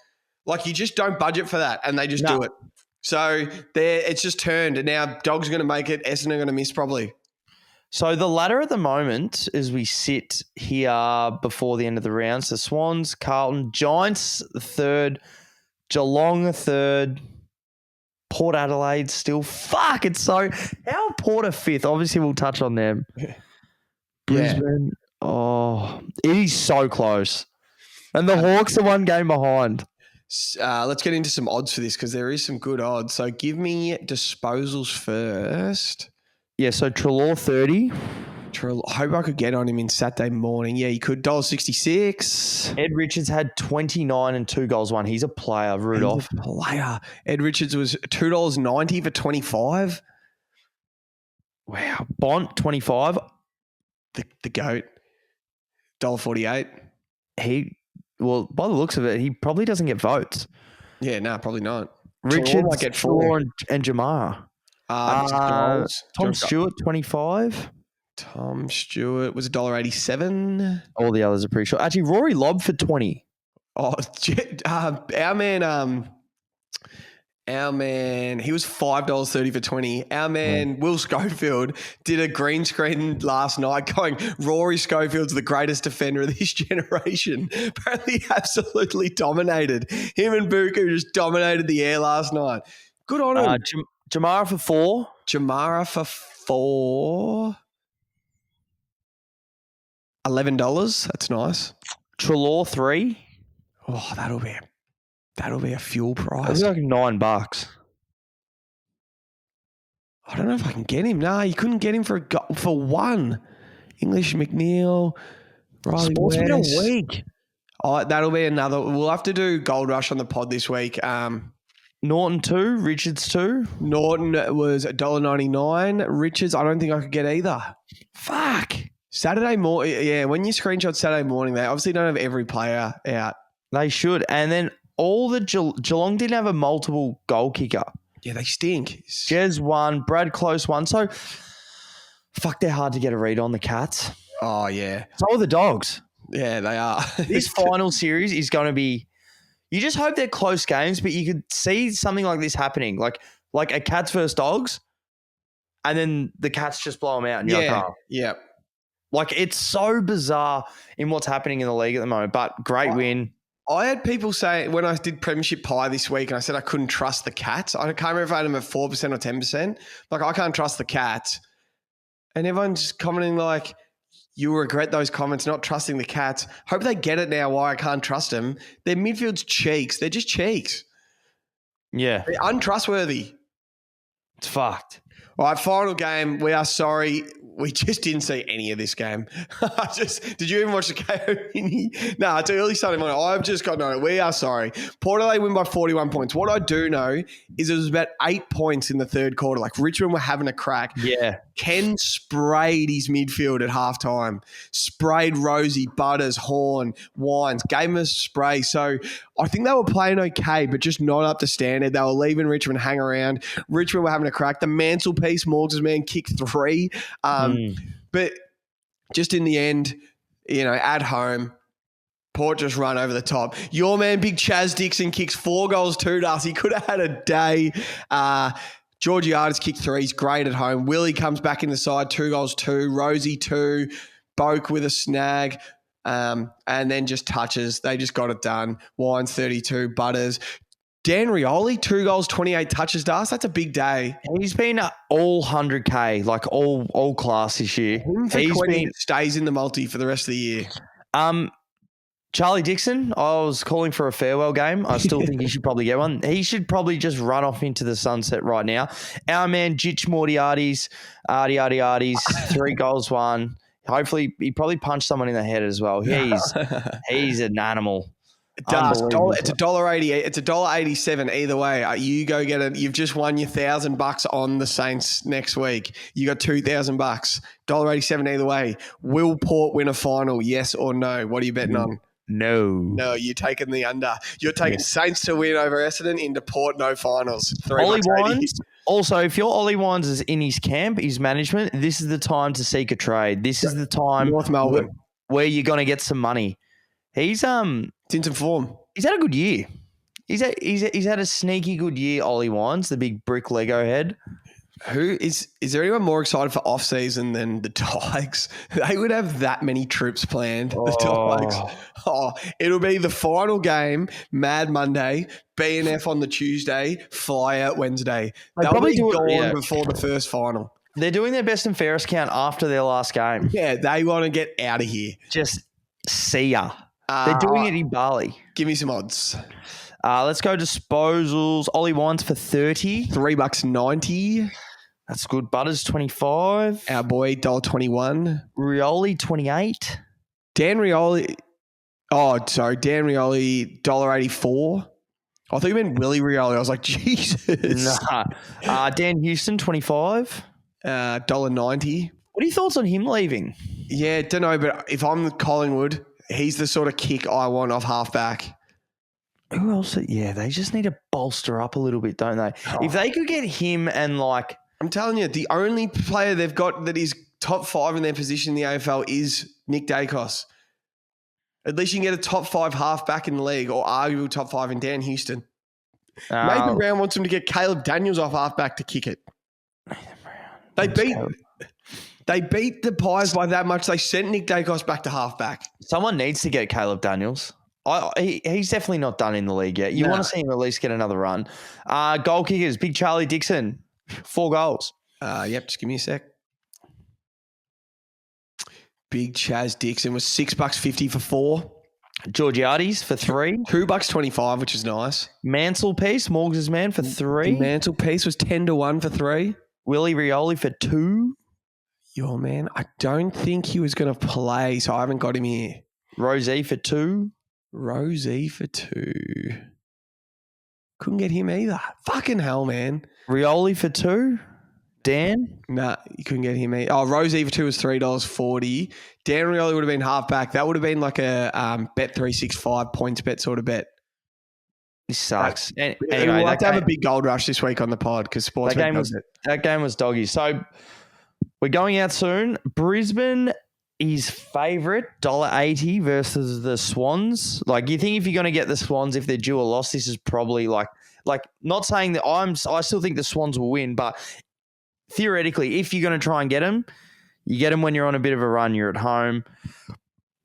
Like, you just don't budget for that, and they just do it. So it's just turned, and now Dogs are going to make it. Essendon are going to miss probably. So the ladder at the moment, as we sit here before the end of the rounds, the Swans, Carlton, Giants third, Geelong third, Port Adelaide still. Fuck, it's so... How Port are fifth? Obviously, we'll touch on them. Brisbane. Oh, it is so close. And the Hawks are 1 game behind. Let's get into some odds for this because there is some good odds. So give me disposals first. Yeah, so Trelaw 30. I hope I could get on him in Saturday morning. Yeah, you could. $1.66. Ed Richards had 29 and 2 goals won. He's a player, Rudolph. He's a player. Ed Richards was $2.90 for 25. Wow. Bont, 25. The GOAT. $1.48. Well, by the looks of it, he probably doesn't get votes. Yeah, no, probably not. Richards, might get 4. And Jamar. Tom Stewart, 25. Tom Stewart was $1.87. All the others are pretty sure. Actually, Rory Lobb for 20. Oh, our man, he was $5.30 for 20. Our man, Will Schofield, did a green screen last night going, Rory Schofield's the greatest defender of this generation. Apparently absolutely dominated. Him and Buku just dominated the air last night. Good on him. Jamara for 4. Jamara for 4. $11. That's nice. Trelaw 3. Oh, that'll be a fuel price. That's like $9. I don't know if I can get him. Nah, you couldn't get him for 1. English McNeil, Riley Sportsman a West. week. Oh, that'll be another. We'll have to do Gold Rush on the pod this week. Norton 2, Richards 2. Norton was $1.99. Richards, I don't think I could get either. Fuck. Saturday morning, yeah, when you screenshot Saturday morning, they obviously don't have every player out. They should. And then all the Geelong didn't have a multiple goal kicker. Yeah, they stink. Jez 1, Brad Close 1. So, fuck, they're hard to get a read on, the Cats. Oh, yeah. So are the Dogs. Yeah, they are. This final series is going to be... You just hope they're close games, but you could see something like this happening. Like a Cats versus Dogs, and then the Cats just blow them out. And you're like, oh. Yeah. Like, it's so bizarre in what's happening in the league at the moment, but great win. I had people say when I did Premiership Pie this week and I said I couldn't trust the Cats. I can't remember if I had them at 4% or 10%. Like, I can't trust the Cats. And everyone's just commenting like, you'll regret those comments, not trusting the Cats. Hope they get it now why I can't trust them. Their midfield's cheeks. They're just cheeks. Yeah. They're untrustworthy. It's fucked. All right, final game. We are sorry. We just didn't see any of this game. Did you even watch the game? No, it's early Sunday morning. I've just got no. We are sorry. Port Adelaide win by 41 points. What I do know is it was about 8 points in the third quarter. Like, Richmond were having a crack. Yeah. Ken sprayed his midfield at halftime. Sprayed Rosie, Butters, Horn, Wines. Gave him a spray. So I think they were playing okay, but just not up to standard. They were leaving Richmond hang around. Richmond were having a crack. The mantelpiece, Morgs' man, kicked 3. But just in the end, at home, Port just run over the top. Your man, big Chaz Dixon, kicks 4 goals, 2 to us. He could have had a day. Georgiades kicked 3. He's great at home. Willie comes back in the side, 2 goals, 2. Rosie, 2. Boak with a snag. And then just touches. They just got it done. Wines, 32. Butters. Dan Rioli, 2 goals, 28 touches to us. That's a big day. He's been all 100K, like all class this year. He stays in the multi for the rest of the year. Charlie Dixon, I was calling for a farewell game. I still think he should probably get one. He should probably just run off into the sunset right now. Our man, Jitch Mortiartis, Arties, 3 goals, 1. Hopefully, he probably punched someone in the head as well. He's an animal. It's $1.80. It's $1.87 either way. You go get it. You've just won your $1,000 on the Saints next week. You got $2,000. $1.87 either way. Will Port win a final? Yes or no? What are you betting on? No, you're taking the under. You're taking Saints to win over Essendon into Port, no finals. Ollie Wines, Also, if your Ollie Wines is in his camp, his management, this is the time to seek a trade. This is the time North Melbourne. where you're going to get some money. He's It's in some form. he's had a good year. He's had a sneaky good year, Ollie Wines, the big brick Lego head. Who is there anyone more excited for off season than the Tigers? They would have that many trips planned. The Tigers. Oh, it'll be the final game, Mad Monday, BNF on the Tuesday, fly out Wednesday. They'll probably be do it, gone yeah. before the first final. They're doing their best and fairest count after their last game. Yeah, they want to get out of here. Just see ya. They're doing it in Bali. Give me some odds. Let's go disposals. Ollie Wines for 30. $3.90. That's good. Butters 25. Our boy $1.21. Rioli 28. Dan Rioli. Oh, sorry, Dan Rioli $1.84. I thought you meant Willie Rioli. I was like, Jesus. Nah. Dan Houston 25. $1.90. What are your thoughts on him leaving? Yeah, don't know, but if I'm Collingwood, he's the sort of kick I want off halfback. Who else? Yeah, they just need to bolster up a little bit, don't they? Oh. If they could get him and like... I'm telling you, the only player they've got that is top 5 in their position in the AFL is Nick Dacos. At least you can get a top 5 halfback in the league, or arguable top 5 in Dan Houston. Nathan Brown wants him to get Caleb Daniels off halfback to kick it. They beat the Pies by that much. They sent Nick Dacos back to halfback. Someone needs to get Caleb Daniels. He's definitely not done in the league yet. You want to see him at least get another run. Goal kickers, Big Charlie Dixon, 4 goals. Yep, just give me a sec. Big Chaz Dixon was $6.50 for 4. Georgiades for 3. $2.25, which is nice. Manselpiece, Morgs' man for 3. The Manselpiece was 10-1 for 3. Willie Rioli for 2. Your man, I don't think he was going to play, so I haven't got him here. Rosie for 2. Rosie for 2. Couldn't get him either. Fucking hell, man. Rioli for 2. Dan? Nah, you couldn't get him either. Oh, Rosie for 2 was $3.40. Dan Rioli would have been halfback. That would have been like a Bet365 points bet sort of bet. This sucks. Anyway, we'll have to have a big gold rush this week on the pod because Sportsbet does it. That game was doggy. So we're going out soon. Brisbane is favourite, $1.80 versus the Swans. Like, you think if you're going to get the Swans, if they're due a loss, this is probably like not saying that I still think the Swans will win, but theoretically, if you're going to try and get them, you get them when you're on a bit of a run, you're at home.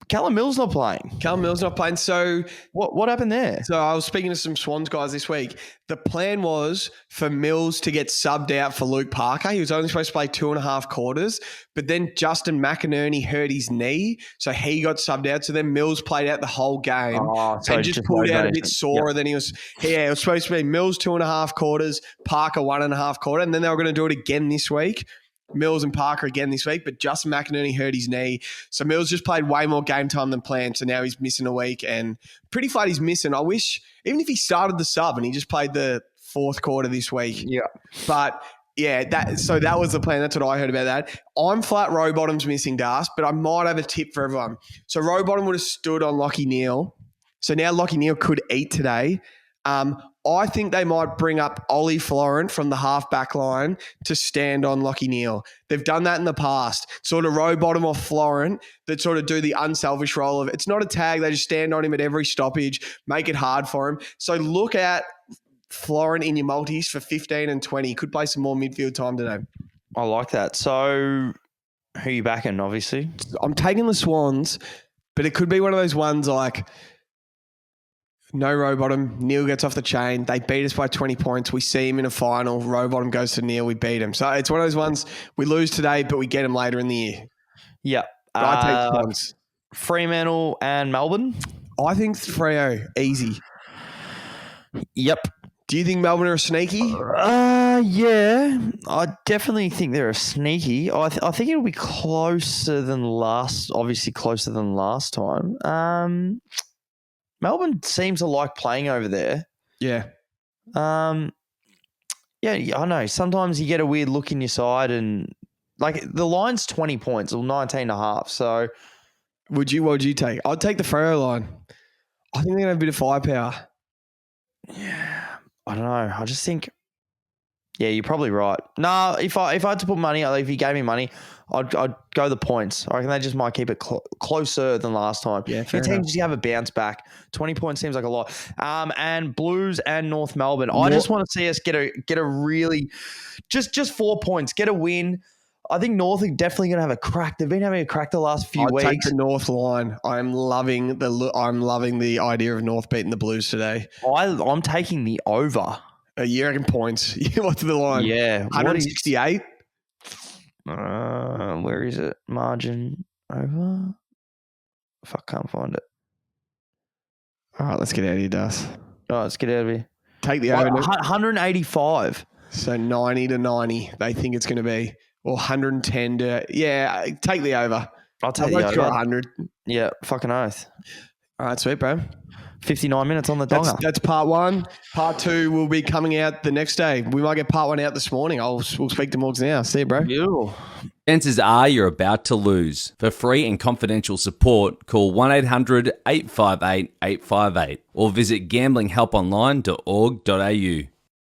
Callum Mills not playing. Callum Mills not playing. So what happened there? So I was speaking to some Swans guys this week. The plan was for Mills to get subbed out for Luke Parker. He was only supposed to play 2.5 quarters, but then Justin McInerney hurt his knee, so he got subbed out. So then Mills played out the whole game and just pulled out a bit sorer than he was. Yeah, it was supposed to be Mills 2.5 quarters, Parker 1.5 quarter, and then they were going to do it again this week. Mills and Parker again this week, but Justin McInerney hurt his knee. So Mills just played way more game time than planned, so now he's missing a week, and pretty flat he's missing. I wish, even if he started the sub and he just played the 4th quarter this week. Yeah. But, yeah, that was the plan. That's what I heard about that. I'm flat Rowbottom's missing, Das, but I might have a tip for everyone. So Rowbottom would have stood on Lachie Neale. So now Lachie Neale could eat today. I think they might bring up Ollie Florent from the half-back line to stand on Lachie Neale. They've done that in the past. Sort of Rowbottom or Florent that sort of do the unselfish role of it's not a tag. They just stand on him at every stoppage, make it hard for him. So look at Florent in your multis for 15 and 20. Could play some more midfield time today. I like that. So who are you backing, obviously? I'm taking the Swans, but it could be one of those ones like – no Rowbottom. Neale gets off the chain. They beat us by 20 points. We see him in a final. Rowbottom goes to Neale. We beat him. So it's one of those ones we lose today, but we get him later in the year. Yeah. I take Swans. Fremantle and Melbourne? I think Freo, easy. Yep. Do you think Melbourne are sneaky? Yeah. I definitely think they're a sneaky. I think it'll be closer than obviously closer than last time. Melbourne seems to like playing over there. Yeah. Yeah, I know. Sometimes you get a weird look in your side and like the line's 20 points or 19.5. So what would you take? I'd take the Freo line. I think they're going to have a bit of firepower. Yeah. I don't know. I just think, Yeah, you're probably right. No, if I had to put money, if you gave me money, I'd go the points. I reckon they just might keep it closer than last time. Yeah, If fair your team enough. just have a bounce back, 20 points seems like a lot. And Blues and North Melbourne. I just want to see us get a really just 4 points, get a win. I think North are definitely going to have a crack. They've been having a crack the last few I'd weeks. take the North line. I'm loving the idea of North beating the Blues today. I'm taking the over. You reckon points? What's the line? Yeah. 168? Where is it? Margin over? Fuck, can't find it. All right, let's get out of here, Das. Oh, let's get out of here. Take the over. 185. So 90 to 90, they think it's going to be. Or 110 to, yeah, take the over. I'll take the Let's go over. 100. Yeah, fucking oath. All right, sweet, bro. 59 minutes on the donger. That's part one. Part two will be coming out the next day. We might get part one out this morning. We'll speak to Morgs now. See you, bro. Beautiful. Chances are you're about to lose. For free and confidential support, call 1-800-858-858 or visit gamblinghelponline.org.au.